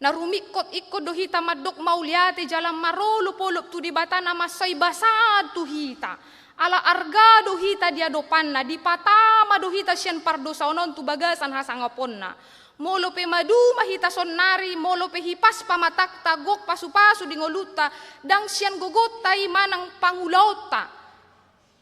Narumikot ikot do hita madok mauliate jalan marolo polop tu di bata nama say basad tu hita. Ala arga do hita dia dopanna di patama do hita sian pardosa onon tu bagasan hasangaponna. Molo pe madu mahita sonnari, molo pe hipas pamatak tagok pasu-pasu di ngoluta, dang sian gogotai manang pangulauta.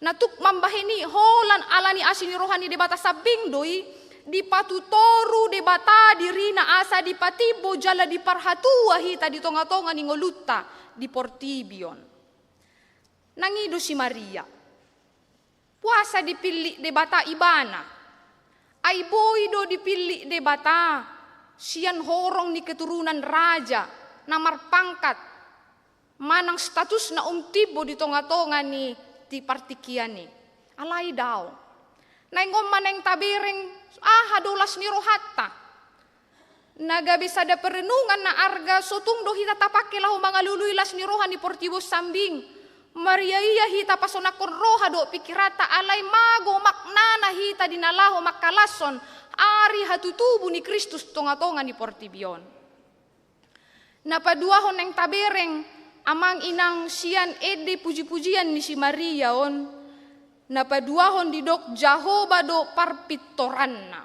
Natuk mambahini holan alani asini rohani debata sabing doi, di patutoru debata dirina asa di patibo jala di parhatua hita di tonga-tonga ni ngoluta di Portibion. Nangido si Maria, puasa dipilih debata ibana. Ay boy do dipilih debata, sian horong ni keturunan raja, namar pangkat, manang status na umtibo di tonga-tonga ni ti partikiani. Alay daw. Naingom maneng tabireng, hadulas ni rohatta. Naga bisa ada perenungan na arga sotung do hita tapakilah mga luluilas ni roha ni Portibo sambing. Maria iya hita pasonakon roha do pikirata alay mago maknana hita dinalaho makalason ari hatutubu ni Kristus tonga-tonga ni Portibion. Napaduahon neng tabereng amang inang sian ede puji-pujian ni si Maria on. Napaduahon di dok Jahoba do parpitoranna.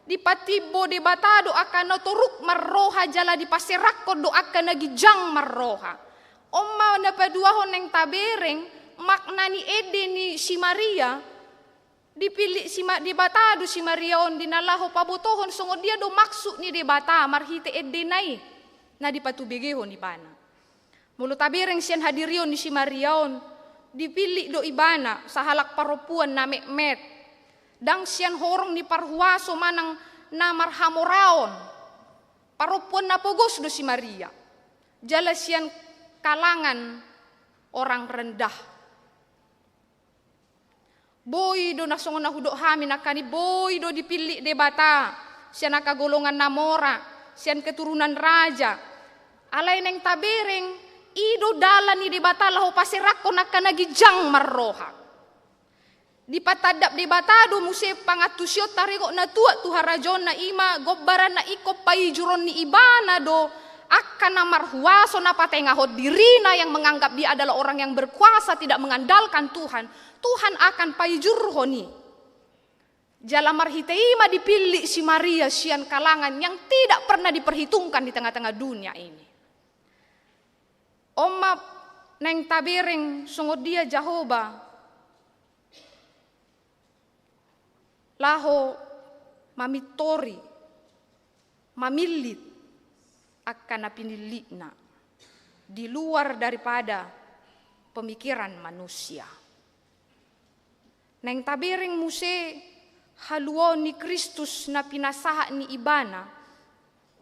Di patibo de batado akan notoruk marroha jala di paserakko do akan nagijang marroha. Oma napaduahon neng tabereng makna ni ede ni si Maria dipilih di batado si Maria on dinalaho pabotohon sungod dia do maksud ni de bata marhite ede nai na dipatubegehon di bana. Mulu tabereng sian hadirion ni si Maria on dipilih do ibana sahalak paropuan na mekmet dang sian horong ni parhuaso manang namar hamoraon paropuan na pogos do si Maria jala sian kalangan orang rendah. Boy do nasongon na hudok hami nakani boy do dipilih debata sian nakagolongan namora sian keturunan raja alay neng tabereng ido dalan ni debata laho pasirako nakanagijang marroha. Di patadap debata do muse pangatusyo tariko na tuwa tuharajon na ima gobbaran na ikop paijuron ni ibana do akan namarhuaso na patengahod dirina yang menganggap dia adalah orang yang berkuasa tidak mengandalkan Tuhan. Tuhan akan paijurhoni. Jala marhiteima dipilih si Maria sian kalangan yang tidak pernah diperhitungkan di tengah-tengah dunia ini. Oma neng tabereng sungod dia Jahoba laho mamitori mamilit akan napinilikna di luar daripada pemikiran manusia. Neng tabereng muse haluo ni Kristus na pinasaha ni ibana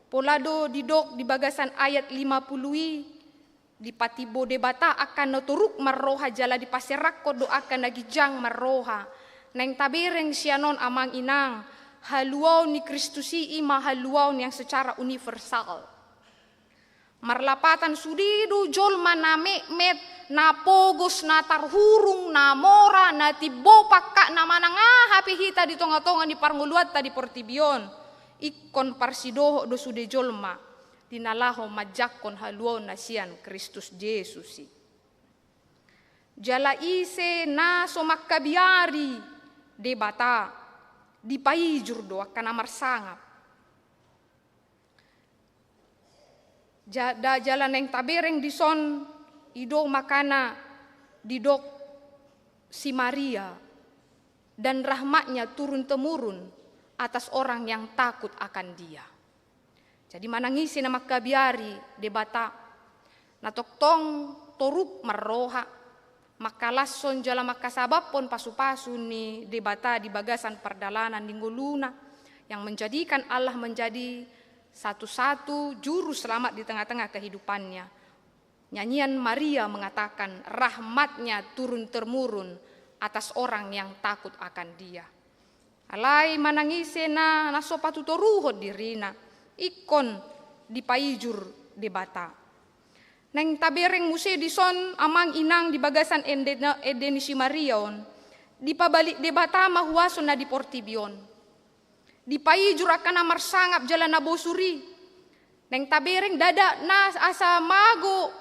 polado didok di bagasan ayat 50 di patibo debata akan noturuk marroha jala di paserakko do akan nagijang marroha. Neng tabereng sianon amang inang haluo ni Kristusi ima haluo yang secara universal. Marlapatan sudidu jolma na mekmet na pogos na tarhurung na mora na tibo pakka na manangaha pihita di tonga-tonga di parnguluat ta di Portibion ikon parsidoho do sude jolma dinalaho majakon haluo na sian Kristus Yesusi. Jala ise na somakkabiari debata di paijur do akan amar sangap. Jada jalan yang tabereng dison ido makana didok si Maria dan rahmatnya turun temurun atas orang yang takut akan dia. Jadi manangisi na makabiari debata natoktong toruk marroha makalason jala makasabab pon pasu-pasu ni debata di bagasan perdalanan di nguluna yang menjadikan Allah menjadi satu-satu juru selamat di tengah-tengah kehidupannya. Nyanyian Maria mengatakan rahmatnya turun temurun atas orang yang takut akan dia. Alai manangisena nasopatu toruhod dirina ikon di paijur debata. Neng tabereng muse dison amang inang di bagasan edeni si Marion di pabalik debata mahuason na di Portibion. Di paijur akan amar sangap jalan nabosuri Neng tabereng dada nas asa mago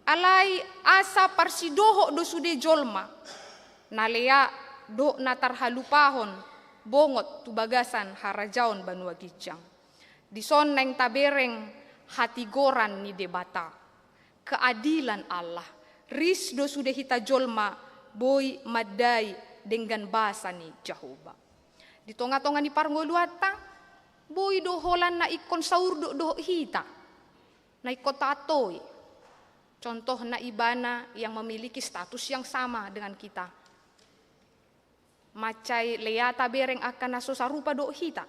alai asa parsidoho do sude jolma. Nalea do natar halupahon bongot tu bagasan harajaon banua gijang. Dison neng tabereng hati goran ni debata. Keadilan Allah. Ris do sude hita jolma boy madai dengan bahasa ni Jehovah. Di tonga-tonga ni parngoluata boy do holan na ikon saur do hita. Na ikota atoy. Contoh na ibana yang memiliki status yang sama dengan kita. Macai leata bereng akan naso sarupa do hita.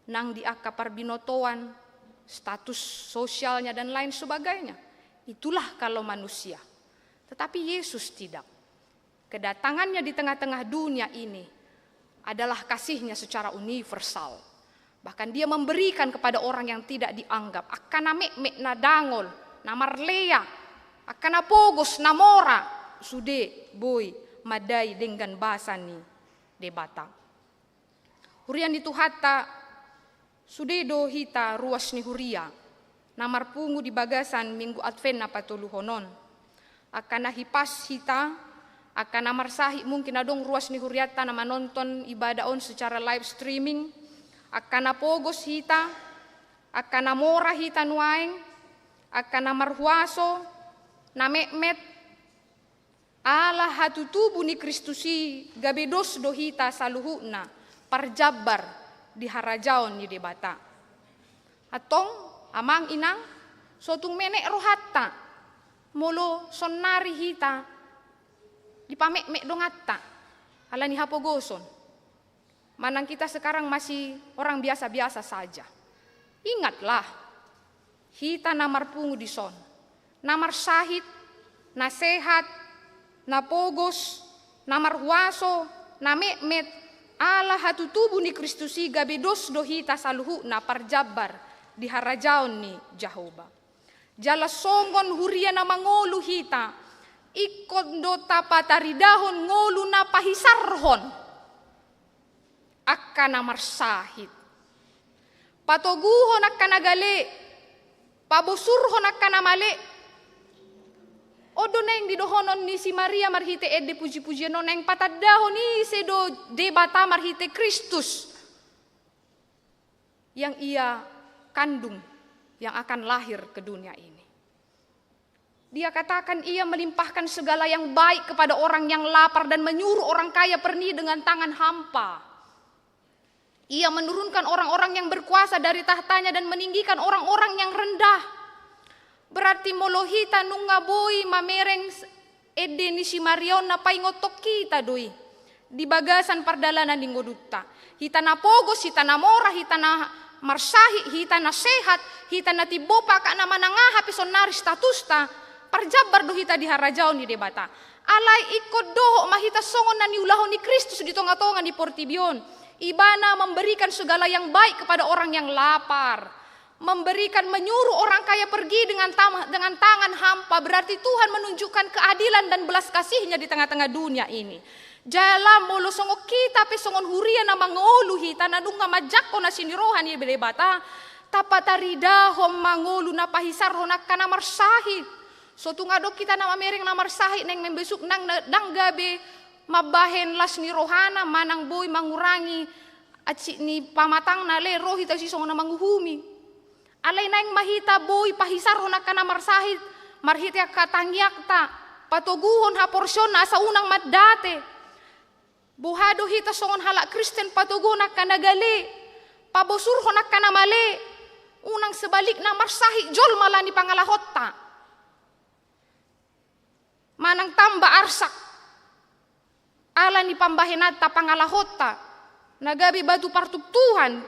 Nang di aka parbinotoan, status sosialnya dan lain sebagainya. Itulah kalau manusia. Tetapi Yesus tidak. Kedatangannya di tengah-tengah dunia ini adalah kasihnya secara universal. Bahkan dia memberikan kepada orang yang tidak dianggap. Akana mek na dangol, na marlea, akana pogos, na mora. Sude, boy, madai dengan bahasa ni debata. Hurian itu hata, sude do hita ruas ni huria. Namar pungu di bagasan minggu Advent na patuluhonon. Akana hipas hita, akan namar sahi mungkin adong ruas ni huriata na menonton ibadah on secara live streaming. Akan napogos hita, akan namora hita nuaeng, akan namar huaso, na mekmet, ala hatu tubuh ni Kristusi gabedos do hita saluhuna, parjabar di harajaon ni debata. Atong amang inang, sotung menek rohatta, molo sonari hita, di pamek-mek dongata, ala ni hapogoson. Manang kita sekarang masih orang biasa-biasa saja. Ingatlah, hita namar pungu di son, namar sahid, na sehat, na pogos, namar huaso, na mekmet, ala hatu tubuh ni Kristusi gabedos do hita saluhu na parjabar di harajaon ni Jehovah. Jala songon huria na mangolu hita, ikon do tapataridahon ngolu na pahisarhon. Akka namar sahid. Patoguhon akka nagale. Pabosurhon akka namale. Odo na yung didohonon ni si Maria marhite ede puji-pujian no na yung patadahon ni sedo debata marhite Kristus. Yang ia kandung yang akan lahir ke dunia ini. Dia katakan ia melimpahkan segala yang baik kepada orang yang lapar dan menyuruh orang kaya pergi dengan tangan hampa. Ia menurunkan orang-orang yang berkuasa dari tahtanya dan meninggikan orang-orang yang rendah. Berarti molohita nunga boy mamereng ede ni si Marion na paingotok kita doi. Di bagasan pardalanan di ngodutta. Hita na pogos, hita na mora, hita na marsahi, hita na sehat, hita na tibopa ka na manangaha pisonari statusta. Parjabar do hita di harajaon ni debata. Alay ikod doho mahita songon na niulahon ni Kristus di tonga-tonga ni Portibion. Ibana memberikan segala yang baik kepada orang yang lapar. Memberikan menyuruh orang kaya pergi dengan tangan hampa. Berarti Tuhan menunjukkan keadilan dan belas kasihnya di tengah-tengah dunia ini. Jala molo songo kita pe songon huria na mangolu hita na dunga majako na sinirohan ni belebata. Tapatarida hom mangolu na pahisar honak kana marsahid. So tungado kita na mamereng na marsahid neng membesuk nang gabe mabahen las ni rohana manang boy mangurangi at ni pamatang na le rohi ta si songo na manguhumi. Alay na yung mahita boy pahisar honak kana marsahid marhita katangyak ta patuguhon ha porsyon na sa unang maddate. Buhado hita songon hala Kristen patuguhon na kanagali pabosur honak kana mali unang sebalik na marsahid jol mala ni pangalahotta. Manang tamba arsak ala ni pambahenata pangalahota nagabi batu partuk Tuhan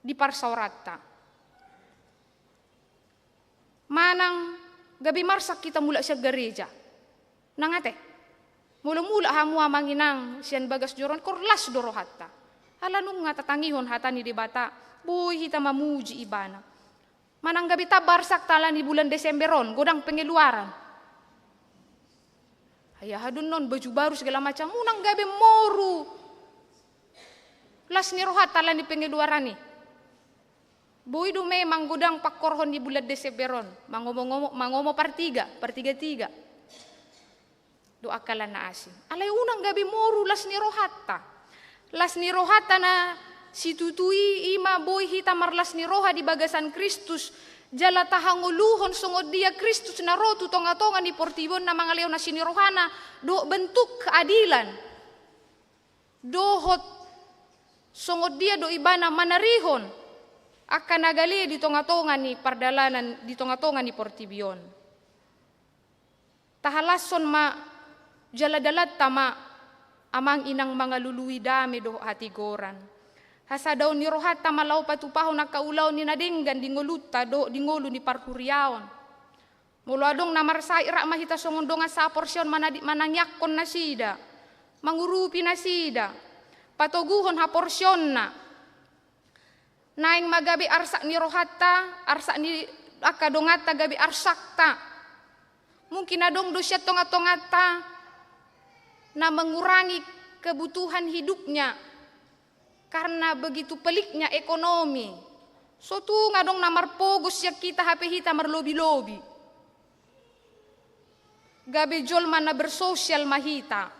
di parsaurata. Manang gabi marsak kita mula siya gereja. Nangate, mula-mula hamu amanginang siyan bagas joron korlas dorohata. Ala nung nga tatangihon hata ni debata, buhay hita mamuji ibana. Manang gabi tabarsak tala ni bulan Desemberon, godang pengeluaran. Ayah hadun non baju baru segala macam unang gabe moru las ni rohat tala ni pengeluaran ni Boy do memang gudang pakorhon di bulan Desemberon. Mangomo partiga. Do akalan na asin. Alay unang gabi moru las ni rohata. Las ni rohata na situtui ima boy hita marlas ni roha di bagasan Kristus. Jala tahanguluhon sungod dia Kristus na rotu tonga-tonga ni portibon na mga leo na sinirohana. Do bentuk keadilan. Dohot sungod dia do ibana manarihon. Akan nagali di tonga-tonga ni pardalanan, di tonga-tonga ni portibion. Tahalason ma jaladalat tama amang inang mga lului dami do hati goran. Hasa daw ni rohat tama lau patupaho nakaulaw ni nadinggan di ngoluta do di ngolu ni parhuriaon. Mulu adong namarsai rak mahita songondongan sa porsyon manangyakon na sida. Mangurupi na sida. Patoguhon ha porsyon na. Naing magabi arsak ni rohata, arsak ni akadongata gabi arsakta. Mungkin adong dosyat tonga-tongata na mengurangi kebutuhan hidupnya karena begitu peliknya ekonomi. So tu ngadong namar pogos yak kita HP hita marlobi-lobi. Gabi jol mana bersosial mahita.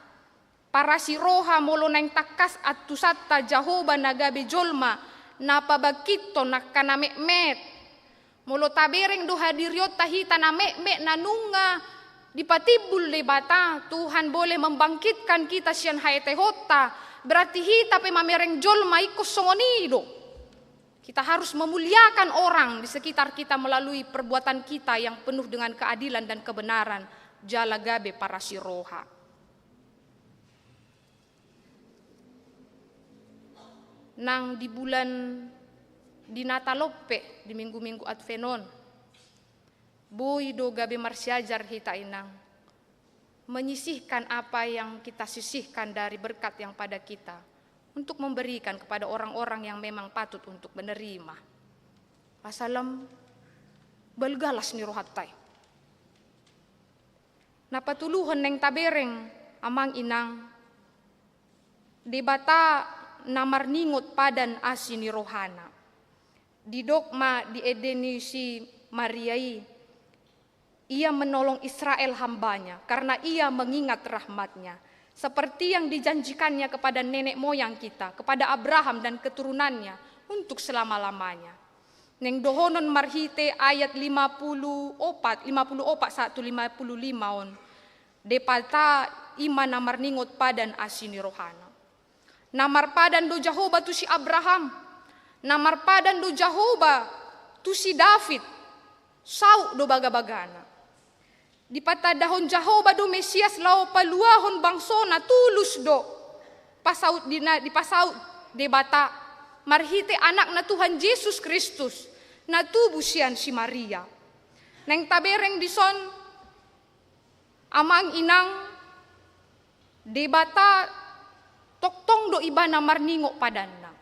Para si roha molo nang takas at tusata jahoba na gabi jolma napabagkito nakanamek-met. Mulo tabereng do hadiriot tahita na mek-mek nanunga dipatibul de bata. Tuhan boleh membangkitkan kita sian haetehota. Berarti hita pe mamereng jol maikos songonido. Kita harus memuliakan orang di sekitar kita melalui perbuatan kita yang penuh dengan keadilan dan kebenaran. Jala gabe para si roha. Nang di bulan di Natalope di minggu-minggu Advenon, boy do gabe marsiajar hita inang menyisihkan apa yang kita sisihkan dari berkat yang pada kita untuk memberikan kepada orang-orang yang memang patut untuk menerima. Pasalam balgalas ni rohatay. Napatuluhon neng tabereng amang inang debata namarningot padan asini rohana. Di dogma di edeni si Mariai, ia menolong Israel hambanya karena ia mengingat rahmatnya. Seperti yang dijanjikannya kepada nenek moyang kita, kepada Abraham dan keturunannya untuk selama-lamanya. Neng dohonon marhite ayat 54 155 on. Depata ima namarningot padan asini rohana. Namar padan do Jehovah tu si Abraham. Namar padan do Jehovah tu si David. Sau do baga-bagana. Di patadahon Jehovah do Mesias lau paluahon bangsona tulus do. Pasaut di pasaut debata. Marhite anak na Tuhan Yesus Kristus. Natubusian si Maria. Neng tabereng dison amang inang debata toktong do iba na marningo padanna.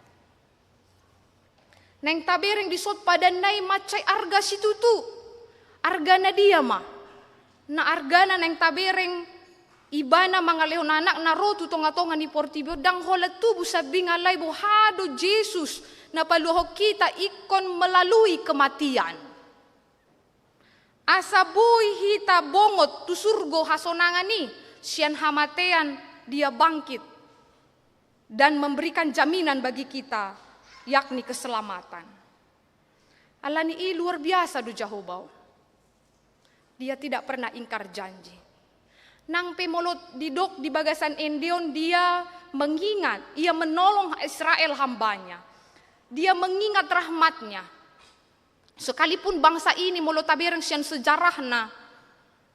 Neng tabereng disot padannay macay arga si tutu. Arga na dia ma. Na arga na neng tabereng iba na mga leon anak na rotu tonga-tonga ni portibio dang holat tubu sabi nga lay buhado Jesus na paluhok kita ikon melalui kematian. Asa boy hita bongot tu surgo hasonangan ni sian hamatean dia bangkit dan memberikan jaminan bagi kita, yakni keselamatan. Alani luar biasa do Jehovah. Dia tidak pernah ingkar janji. Nang pemolot didok di bagasan Endion, dia mengingat, ia menolong Israel hambanya. Dia mengingat rahmatnya. Sekalipun bangsa ini molotabereng sian sejarahna,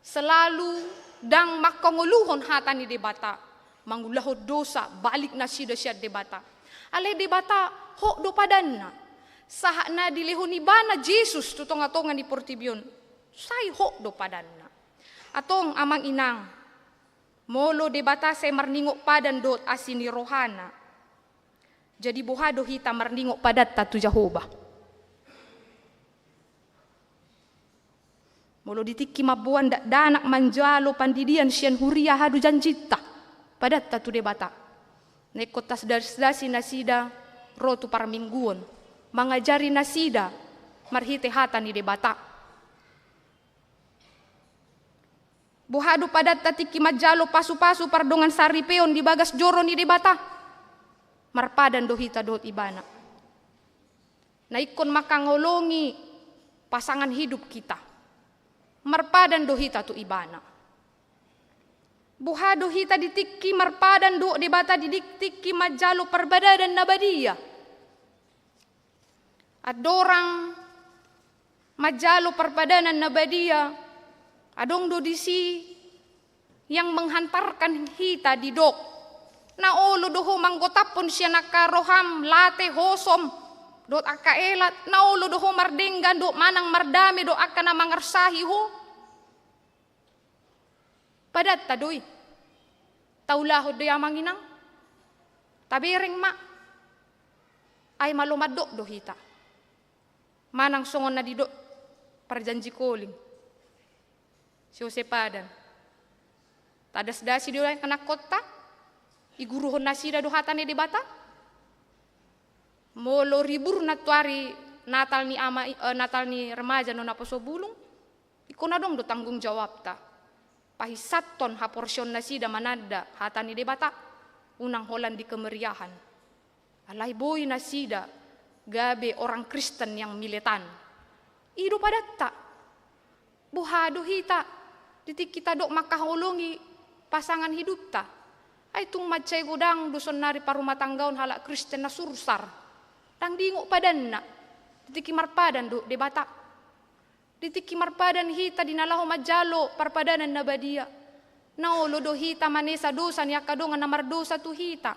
selalu dang makonguluhon hatani debata. Mangulahod dosa balik na sida siya debata. Ale debata ho do padanna. Saha na dilehoni bana Jesus tutonga-tonga ni portibion. Say ho do padanna. Atong amang inang molo debata se marningo padan dot asini rohana. Jadi bohado hita marningo padat tu Jehovah. Molo ditiki mabuan danak manjalo pandidian sian huria hadu janjita. Padat tu debata. Nekotas dari nasida rotu para mingguon. Mangajari nasida marhite hata ni debata. Buhado padat tatiki majalo pasu-pasu pardongan saripeon di bagas joro ni debata. Marpadan dohita dohot ibana. Na ikon makangolongi pasangan hidup kita. Marpadan dohita tu ibana. Buhado hita ditiki marpadan do debata didiktik majalo perbadadan nabadia. At dorang majalo perbadanan nabadia adong do disi yang menghantarkan hita di dok. Na olo doho manggotapon siya nakaroham late hosom dot akaelat. Na olo doho mardenggan do manang mardame do aka na mangarsahi ho. Padat tadoy. Taulahod do yamanginang. Tabireng ma. Ay malumadok do hita. Manang songon na dido. Parjanji koling. Si Jose Padan. Tadas dasi do anak kota. Iguruhon nasi da do hata ni debata. Molo ribur na tuari Natal ni ama Natal ni remaja no naposo bulung. Iko na dong do tanggung jawab ta. Pahisaton ha porsyon na sida manada hata ni debata unang holan di kemeriahan. Alay boy na sida gabe orang Kristen yang militan. Ido padatta. Buhado hita ditik kita dok makahulungi pasangan hidup ta. Ay tung macay godang duson nari parumah tanggaon halak Kristen na sursar. Tang dingok padan na. Ditik marpadan do debata. Ditiki marpadan hita dinalaho majalo parpadanan na badia. Naolo do hita manesa dosa ni akadongan na mardosa tu hita.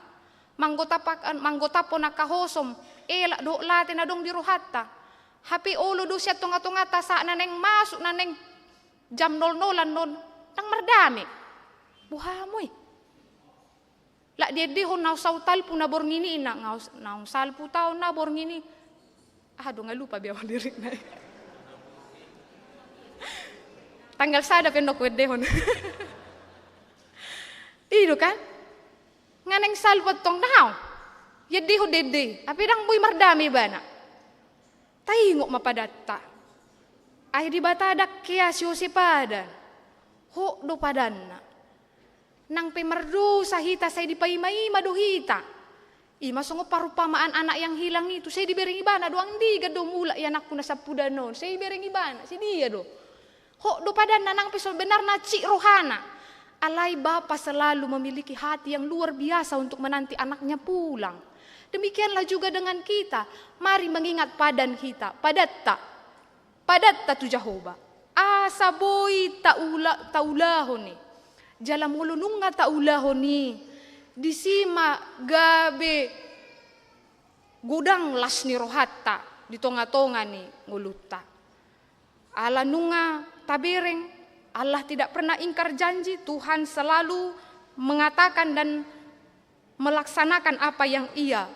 Manggotapo nakahosom. Elak do late na dong dirohata. Hapi olo do siya tunga-tungata sa naneng masuk naneng jam 00 non. Nang mardami. Buhamoy. Lak dia dehon naw sautal pun na borngini na. Naw salpu tao na borngini. Aduh nga lupa biawal lirik na. Tanggal sada pendok wedehon. Ido kan? Nganeng salpot tong naw. Yediho dede. Api dang boy mardami bana. Taingok mapadatta. Ay di batadak kaya si Jose Padan. Ho do padan na. Nang pemerdo sa hita say di paima-ima do hita. Masungo parupamaan anak yang hilang itu. Saya dibering ibana doang di gado mula ya anakku na sapuda non. Saya dibering ibana si dia do. Ho do padan nanang pisol benar na cik rohana. Alay bapa selalu memiliki hati yang luar biasa untuk menanti anaknya pulang. Demikianlah juga dengan kita. Mari mengingat padan kita. Padatta tu Jehovah. Asa boy taulahoni. Jala mulununga taulahoni. Disima gabe gudang las ni rohata di tonga-tonga ni nguluta. Ala nunga tabireng, Allah tidak pernah ingkar janji. Tuhan selalu mengatakan dan melaksanakan apa yang Ia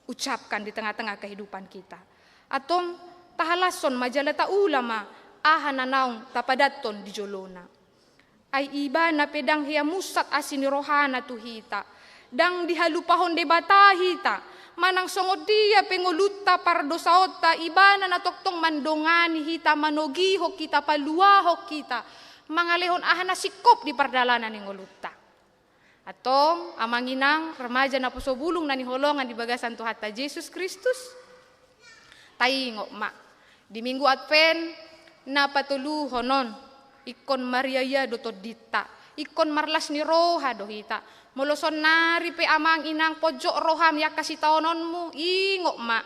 ucapkan di tengah-tengah kehidupan kita. Atong tahalason majalata ulama ahana naung tapadaton di jolona. Ay iba na pedang hiya musat asini rohana tu hita. Dang dihalupahon debata hita. Manang songod dia penguluta pardosaota ibana na toktong mandongani hita manogiho kita paluaho kita. Mangalehon ahana sikop di pardalanan ni nguluta. Atong amanginang remaja na pusobulong na ni holongan di bagasan tu hata Jesus Kristus. Taingok ma. Di Minggu Advent na patuluhonon. Ikon Mariaya do todita. Ikon marlas ni roha do hita. Moloson nari pe amang inang pojok roham ya kasih taononmu. Ingok ma.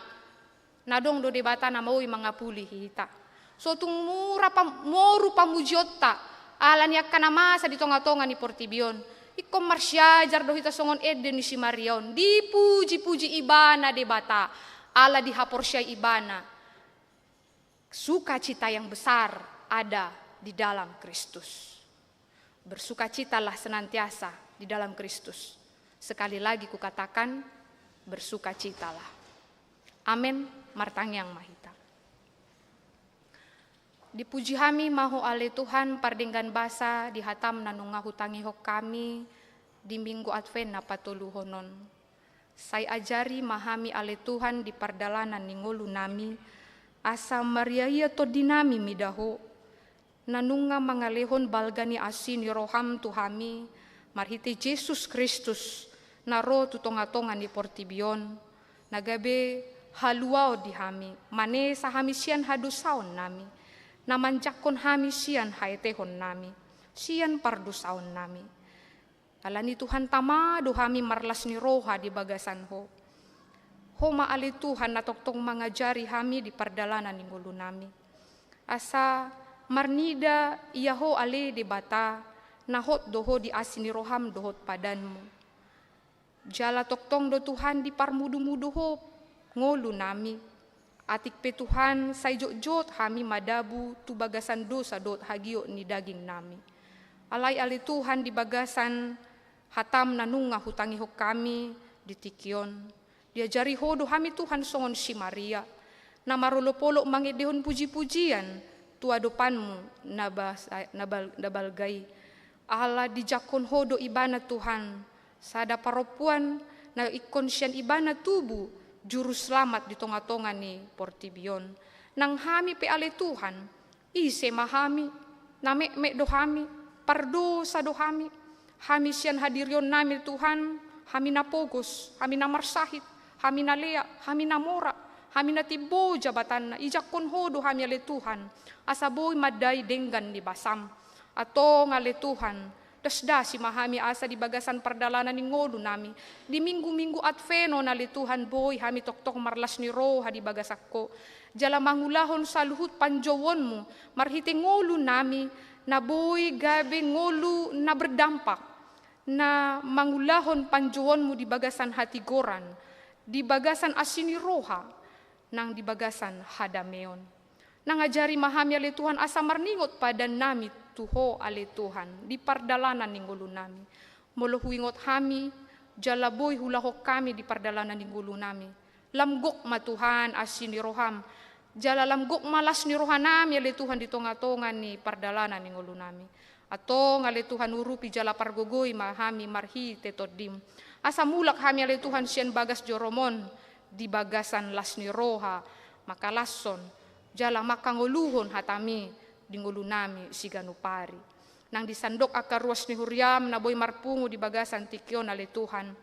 Nadong do debata na maui mangapuli hita. So tung moru pamujiota. Alan ya kanamasa di tonga-tonga ni Portibion. Ikon marsyajar do hita songon eden ni si Marion. Dipuji-puji ibana debata. Ala dihapor siya ibana. Sukacita yang besar ada di dalam Kristus. Bersukacitalah senantiasa di dalam Kristus. Sekali lagi kukatakan, bersukacitalah. Amin, martangyang mahita. Dipuji kami mahu ale Tuhan pardenggan basa dihatam nanunga hutangi hok kami di Minggu Advent na patuluhonon. Say ajari mahami ale Tuhan di pardalanan ningolu nami asa mariaya to dinami midaho, nanunga mangalehon balgani asin ni roham tuhami, marhiti Jesus Kristus, naro tutonga-tonga ni portibion, nagabe haluao di hami, mane sa hami siyan hadusaon nami, namanjakon hami siyan haetehon nami, siyan pardusaon nami. Alani Tuhan tamado hami marlas ni roha di bagasan ho. Ho maali Tuhan natoktong mangajari hami di pardalanan ni ngulu nami. Asa marnida iya ho ale di bata, nahot doho di asin ni roham dohot padanmu. Jala toktong do Tuhan di parmudu-mudu ho ngulu nami. Atik pe Tuhan sayjot-jot hami madabu tu bagasan dosa dot hagio ni daging nami. Alay ali Tuhan di bagasan hatam nanunga hutangi ho kami di tikion. Diajari hodo hami Tuhan songon si Maria. Na marulopolo mangidehon puji-pujian tua dopanmu nabalgay. Allah dijakon hodo ibana Tuhan. Sada paropuan na ikon siyan ibana tubu juru selamat di tonga-tonga ni portibion. Nang hami pe ale Tuhan, ise mahami, namek-mek dohami, pardosa dohami, hami siyan hadirion nami Tuhan, hami napogos, hami namarsahit, hami nalea, hami namora, hami natibo jabatan na ijakon hodo hami ale Tuhan, asaboy maday denggan di basam, ato ngale Tuhan, dasda si mahami asa di bagasan pardalanan ni ngodo nami. Di minggu-minggu adveno na lituhan boy hami tok-tok marlas ni roha di bagasakko. Jala mangulahon sa luhut panjowon mo, marhiti ngolo nami, na boy gabi ngolo na berdampak, na mangulahon panjowon mo di bagasan hatigoran, di bagasan asini roha, nang di bagasan hadameon. Nangajari mahami ali Tuhan asa marningot pada nami tuho ali Tuhan di pardalanan ninggulu nami. Molo huingot hami jalaboy hulahok kami di pardalanan ninggulu nami. Lamgok ma Tuhan asin ni roham. Jala lamgok malas ni rohan nami ali Tuhan di tonga-tonga ni pardalanan ninggulu nami. Ato ngali Tuhan urupi jala pargogoy mahami marhi tetodim. Asa mulak hami ali Tuhan sian bagas joromon di bagasan las ni roha makalason. Jala makanguluhon hatami dingulu nami siganupari. Nang disandok akaruas ni huriam na boy marpungu di bagasan tikyon ali Tuhan.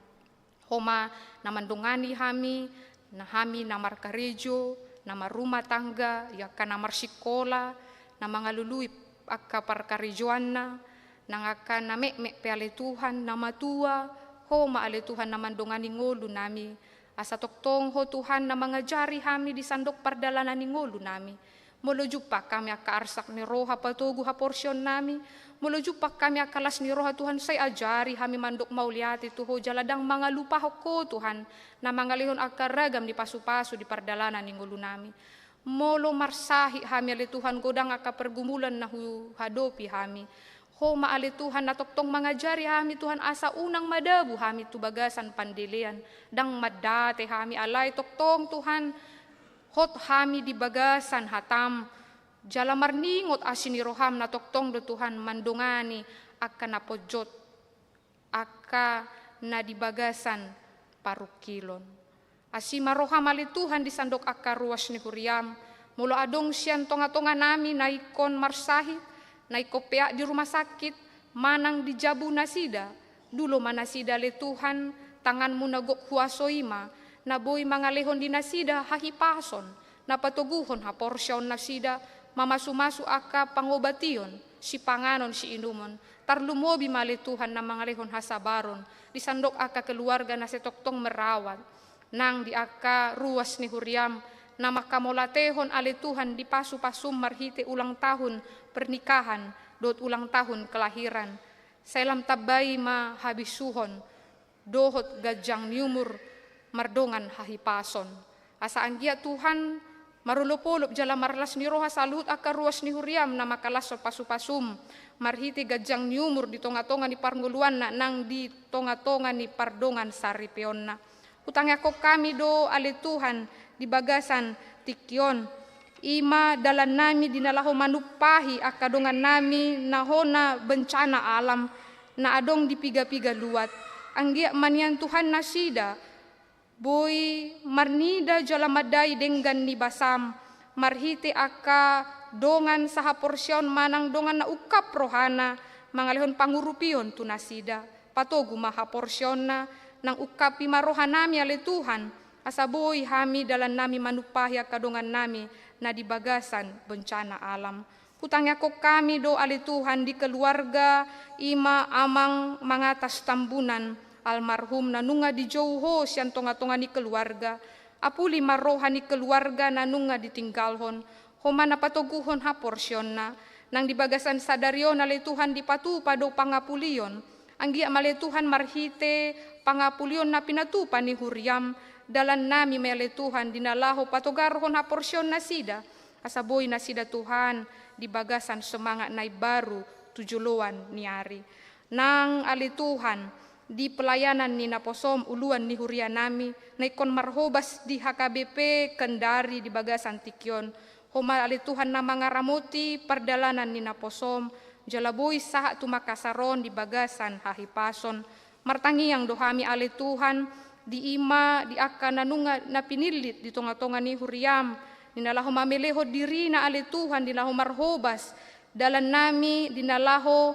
Homa na mandungani hami, na hami na markarejo, na marumah tangga, ya ka na marsikola, na mangalului akka parkarejoan na ngaka na mek pe ali Tuhan na matua, homa ali Tuhan na mandungani ngulu nami. Asa toktong ho Tuhan na mangajari hami di sandok pardalanan ni ngulu nami. Moloju pa kami akaarsak ni roha patugu ha porsyon nami. Moloju pa kami akalas ni roha Tuhan say ajari hami mandok mauliati tuho jaladang mga lupa ko Tuhan. Na mangalihon akaragam di pasu-pasu di pardalanan ni ngulu nami. Molo marsahi hami ali Tuhan godang akapergumulan na hadopi hami. Ho maali Tuhan na toktong mangajari hami Tuhan asa unang madabu hami tu bagasan pandilian. Dang madate hami alay toktong Tuhan. Hot hami di bagasan hatam. Jala marningot asini roham na toktong do Tuhan mandungani akka napojot. Akka na di bagasan parukilon. Asima roham ali Tuhan di sandok akka ruas ni huriam. Mulo adong siyan tonga-tonga nami na ikon marsahit. Naikopea di rumah sakit, manang di jabu nasida, dulo manasida le Tuhan, tanganmu nagok huasoima, naboy mangalehon di nasida hahipason, napatuguhon ha porsyon nasida, mamasu-masu aka pangobation, si panganon si inumon, tarlumobi mali Tuhan na mangalehon hasabaron, disandok aka keluarga na setoktong merawat, nang di aka ruas ni huriam, na makamolatehon ali Tuhan di pasu-pasum marhite ulang tahun pernikahan dot ulang tahun kelahiran. Selam tabay ma habisuhon dohot gajang niumur mardongan hahipason. Asa anggia Tuhan marulopolop jala marlas ni roha salut akaruas ni huriam na makalas pasu-pasum marhite gajang niumur di tonga-tonga ni parnguluan na nang di tonga-tonga ni pardongan saripeon na. Utang ako kami do ali Tuhan di bagasan tikyon. Ima dalan nami dinalaho manupahi akadongan nami nahona bencana alam na adong di piga-piga luat. Anggia manian Tuhan nasida boy marnida jala maday denggan ni basam marhiti aka dongan saha porsion manang dongan na ukap rohana mangalihon pangurupion tunasida patogu maha porsionna nang ukapi marohanami ale Tuhan asaboy hami dalan nami manupahya kadongan nami na dibagasan bencana alam. Hutangnya ko kami do ale Tuhan di keluarga ima amang mangatas tambunan almarhum nanunga di jauho sian tonga-tonga ni keluarga apuli maroha ni keluarga nanunga ditinggalhon homa na patoguhon ha porsyonna nang dibagasan sadarion ale Tuhan dipatu pado pangapulion anggia male Tuhan marhite pangapulion na pinatupa ni Huriam dalan nami mele Tuhan dinalaho patogarhon ha porsyon na sida asaboy na sida Tuhan dibagasan semangat nai baru tujuluan niari nang ali Tuhan di pelayanan ni naposom uluan ni huria nami naikon marhobas di HKBP Kendari di bagasan Tikyon homa ali Tuhan na mangaramuti perdalanan ni naposom jalaboy saha tu Makasaron di bagasan hahipason martangi yang dohami ali Tuhan di ima di akan nanunga na pinilit di tonga-tonga ni huriam dinalaho mameleho diri na ali Tuhan dinalaho marhobas dalan nami dinalaho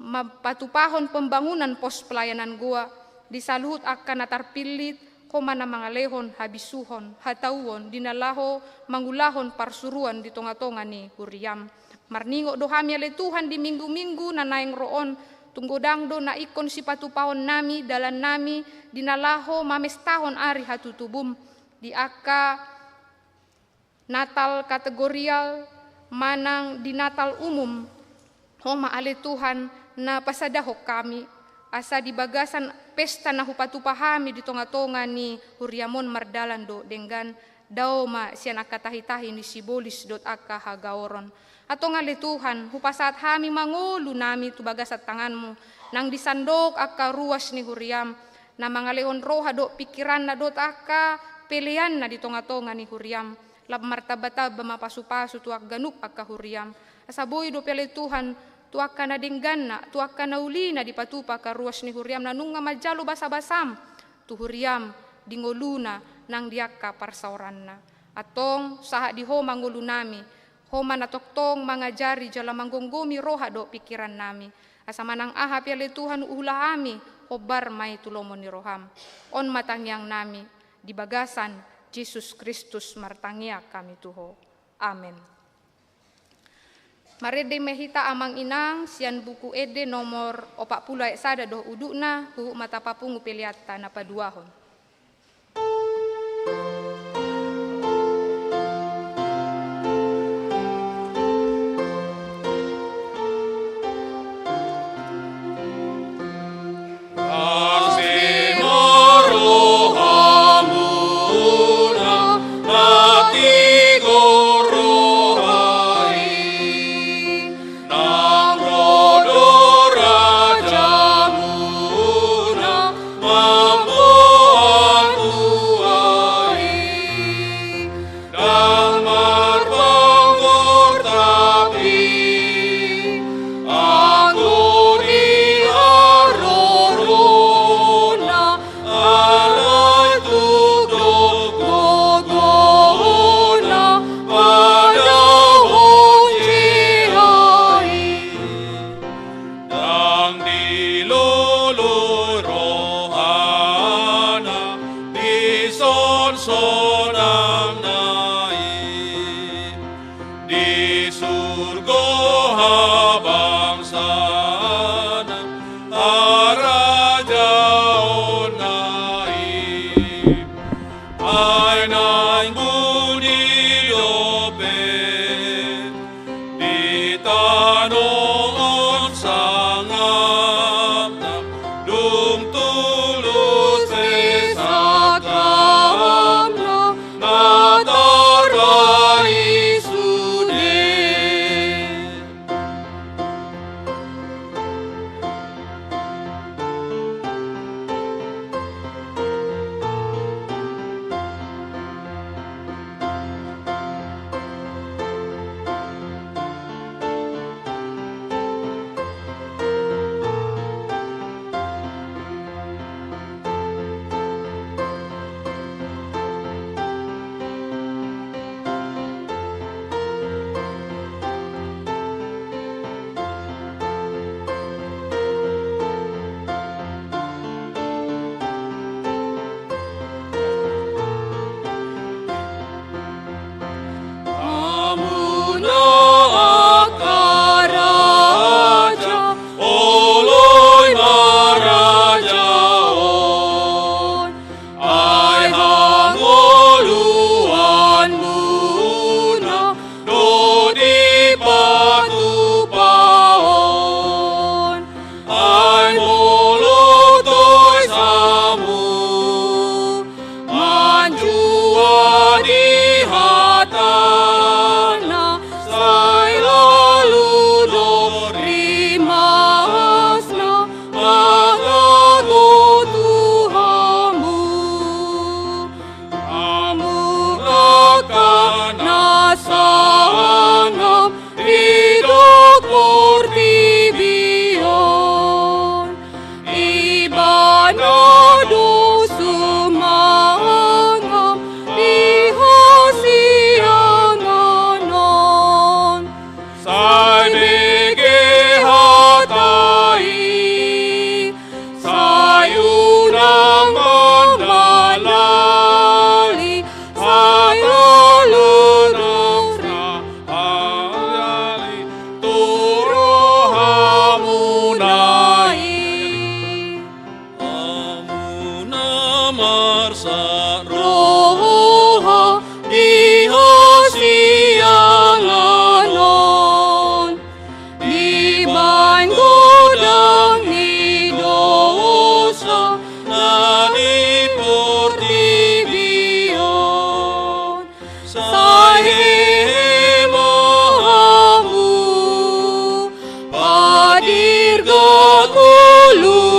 mapatupahon pembangunan pos pelayanan gua disaluhut akan natarpilit komana mangalehon habisuhon hatauon dinalaho mangulahon parsuruan di tonga-tonga ni huriam marningo dohami ali Tuhan di minggu-minggu na naeng roon tunggodang do na ikon si patupahon nami dalan nami dinalaho mamestahon ari hatutubum di aka Natal kategorial manang di Natal umum homa ale Tuhan na pasadahok kami asa di bagasan pesta na hupatupahami di tonga-tonga ni huriamon mardalan do dengan daoma sian akatahi-tahi ni sibolis dot aka hagaoron ato ngale Tuhan hupasat hami mangulu nami tu bagasat tanganmu nang disandok aka ruas ni huriam na mangalehon roha do pikiran na dot aka pelean na di tonga-tonga ni huriam lab martabata bamapasu-pasu tuak ganuk aka huriam asaboy do pele Tuhan tuak kana dengganna tuak kana ulina di patupa ka ruas ni huriam nanunga majalo basa-basam tu huriam dingoluna nang diaka parsauranna atong saha di homa ngulu nami homa natoktong mangajari jala manggonggomi roha do pikiran nami asa manang aha pele Tuhan ulah ami hobar mai tulomo ni roham on matangyang nami di bagasan Yesus Kristus martangia kami tuho. Amen. Marede mehita amang inang sian buku ede nomor 40 sada doh udukna huhu mata papungu peliata na paduahon. Mampu sangam hidup murtibion ibana dusumangam dihosianganon sai bege hatai sayunang mandalali sayulunang rahayali turohamunai amuna marsa roha dihosianganon diban gudang ni dosa na dipurtibion sahimahamu padirga kulumuna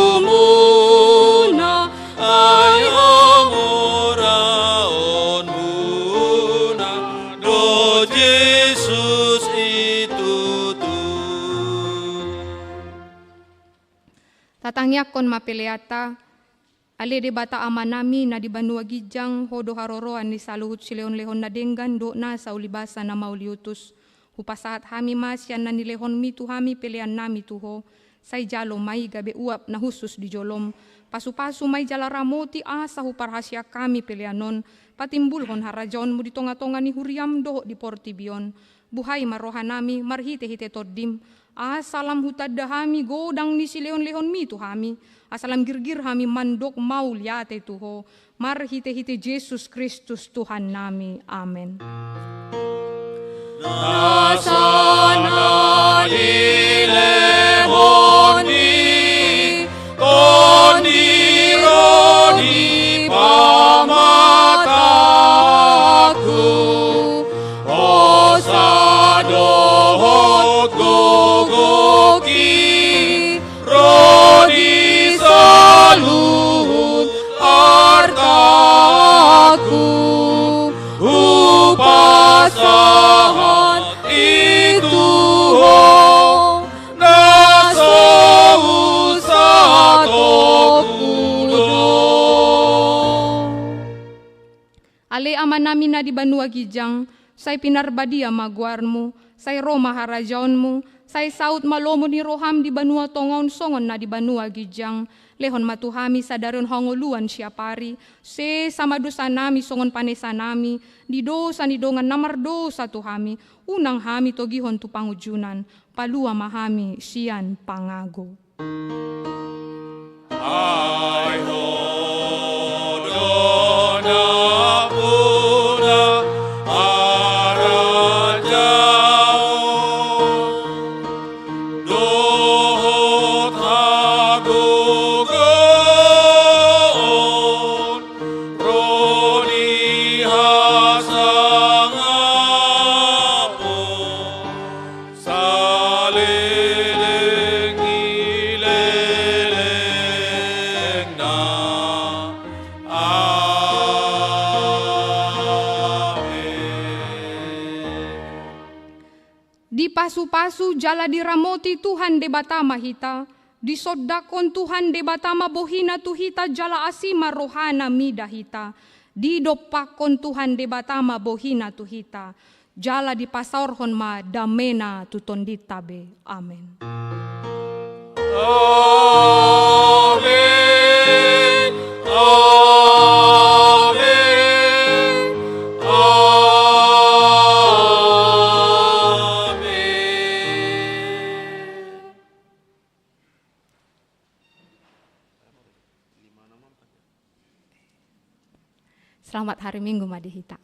ayamuraon muna do Jesus itu Tatangyakon mapiliata, ali di bata ama nami na di Banua Gijang, hodo haroroan ni saluhut sileon-lehon na denggan, do na sa ulibasa na mauliutus. Hupasahat hami masyan na nilehon mi tu hami pilihan nami tuho, say jalo may gabi uap na husus di jolom. Pasu-pasu may jala ramoti asa huparhasya kami pilihanon, patimbulhon harajon mo di tonga-tonga ni huriam do di portibion. Buhay maroha nami, marhite-hite tordim, asalam hutadda hami godang ni sileon-lehon mi tu hami, asalam girgir hami mandok mauliate tuho, marhite-hite Jesus Kristus Tuhan nami. Amen. Nasana dilehoni kondironi pamataku osadohot gogoki rodi saluhut artaku upasahan itu ho naso usatokudo. Ale ama namin na di Banua Gijang, say pinarbadia magwarmu, say Roma harajaonmu, say saut malomo ni roham di Banua Tongon songon na di Banua Gijang, lehon matuhami sa daron hongoluan siapari, se sama dosa nami songon panesa nami, di dosa ni dongan namardosa tuhami, unang hami togihon tu pangujunan, palua mahami siyan pangago. Ay hodona puna arajaon dohot hagogoon roni hasangapon saleleng ileleng na Di pasu-pasu jala diramoti Tuhan de batama hita, di sodakon Tuhan de batama bohina tuhita jala asima rohana mida hita, di dopakon Tuhan de batama bohina tuhita, jala di pasaurhon ma damena tutonditabe. Amen. Amen. Amen. Selamat hari Minggu Madihita.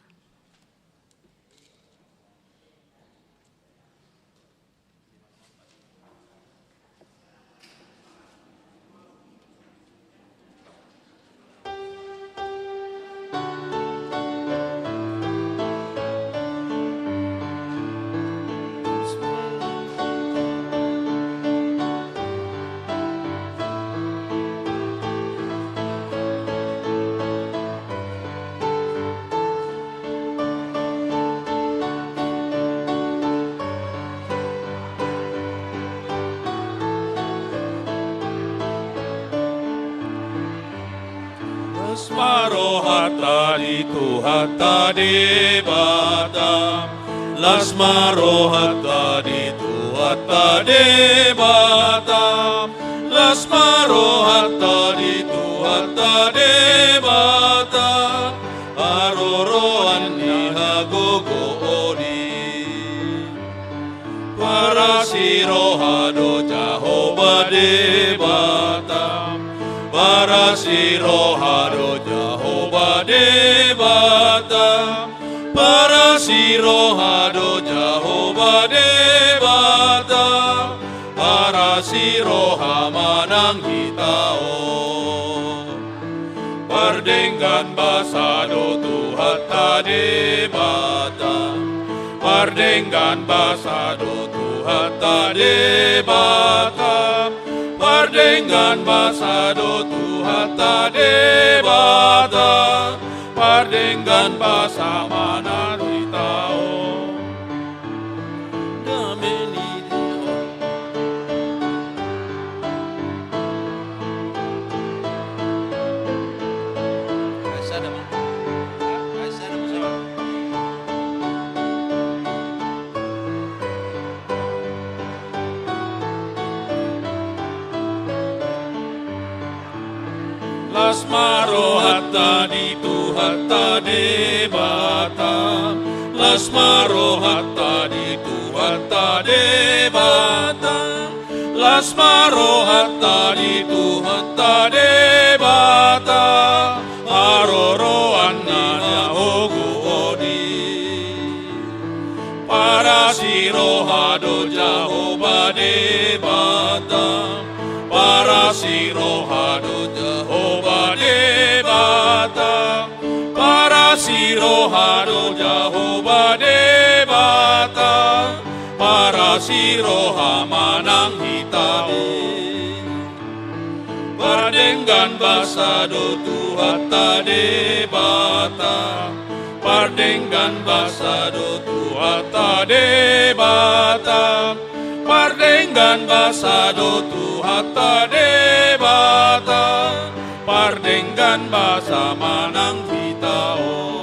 hatta di tu hatta de bata. Lasmaro hatta di tu hatta de bata. Lasmaro hatta di tu hatta de bata. Aroro anni hagogo odi. Para sirohado Jehovah de bata. Para sirohado Jehovah de bata. Para sirohado Jehovah de bata. Para siroha manang hitao. Pardenggan basado tu hatta de bata. Pardenggan basado tu hatta de bata. Pardenggan basado tu hatta de bata. Pardenggan basa mana tao. Dameni dio. Asana mo. Asana mo sa. Lasmaro hatta di tu hatta de bata. Lasmaro hatta di tu hatta de bata. Lasmaro hatta di tu hatta de bata. Aroro anna hogu odi. Para sirohado Jehovah de bata. Para sirohado Jehovah de bata. Para sirohado Jehovah de bata. Para siroha manang hitao. Pardenggan basado tu hatta de bata. Pardenggan basado tu hatta de bata. Pardenggan basado tu hatta de bata. Pardenggan basa manang hitao.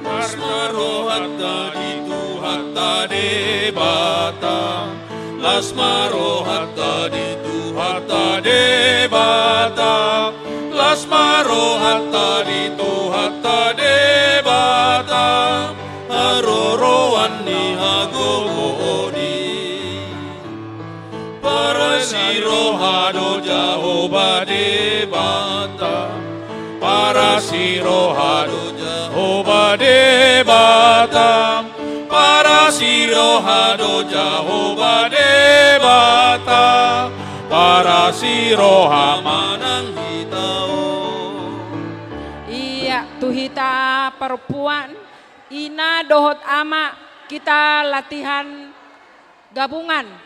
Lasmaro hatta di tu hatta de bata. Lasmaro hatta di tu hatta de bata. Lasmaro hatta di tu hatta de bata. Aroro anni hagogo odi. Para sirohado Jehovah de bata. Para sirohado Jehovah de bata. Para sirohado Jehovah de bata. Para siroha manang hitao. Iya, tuhita perempuan. Ina dohot ama kita latihan gabungan.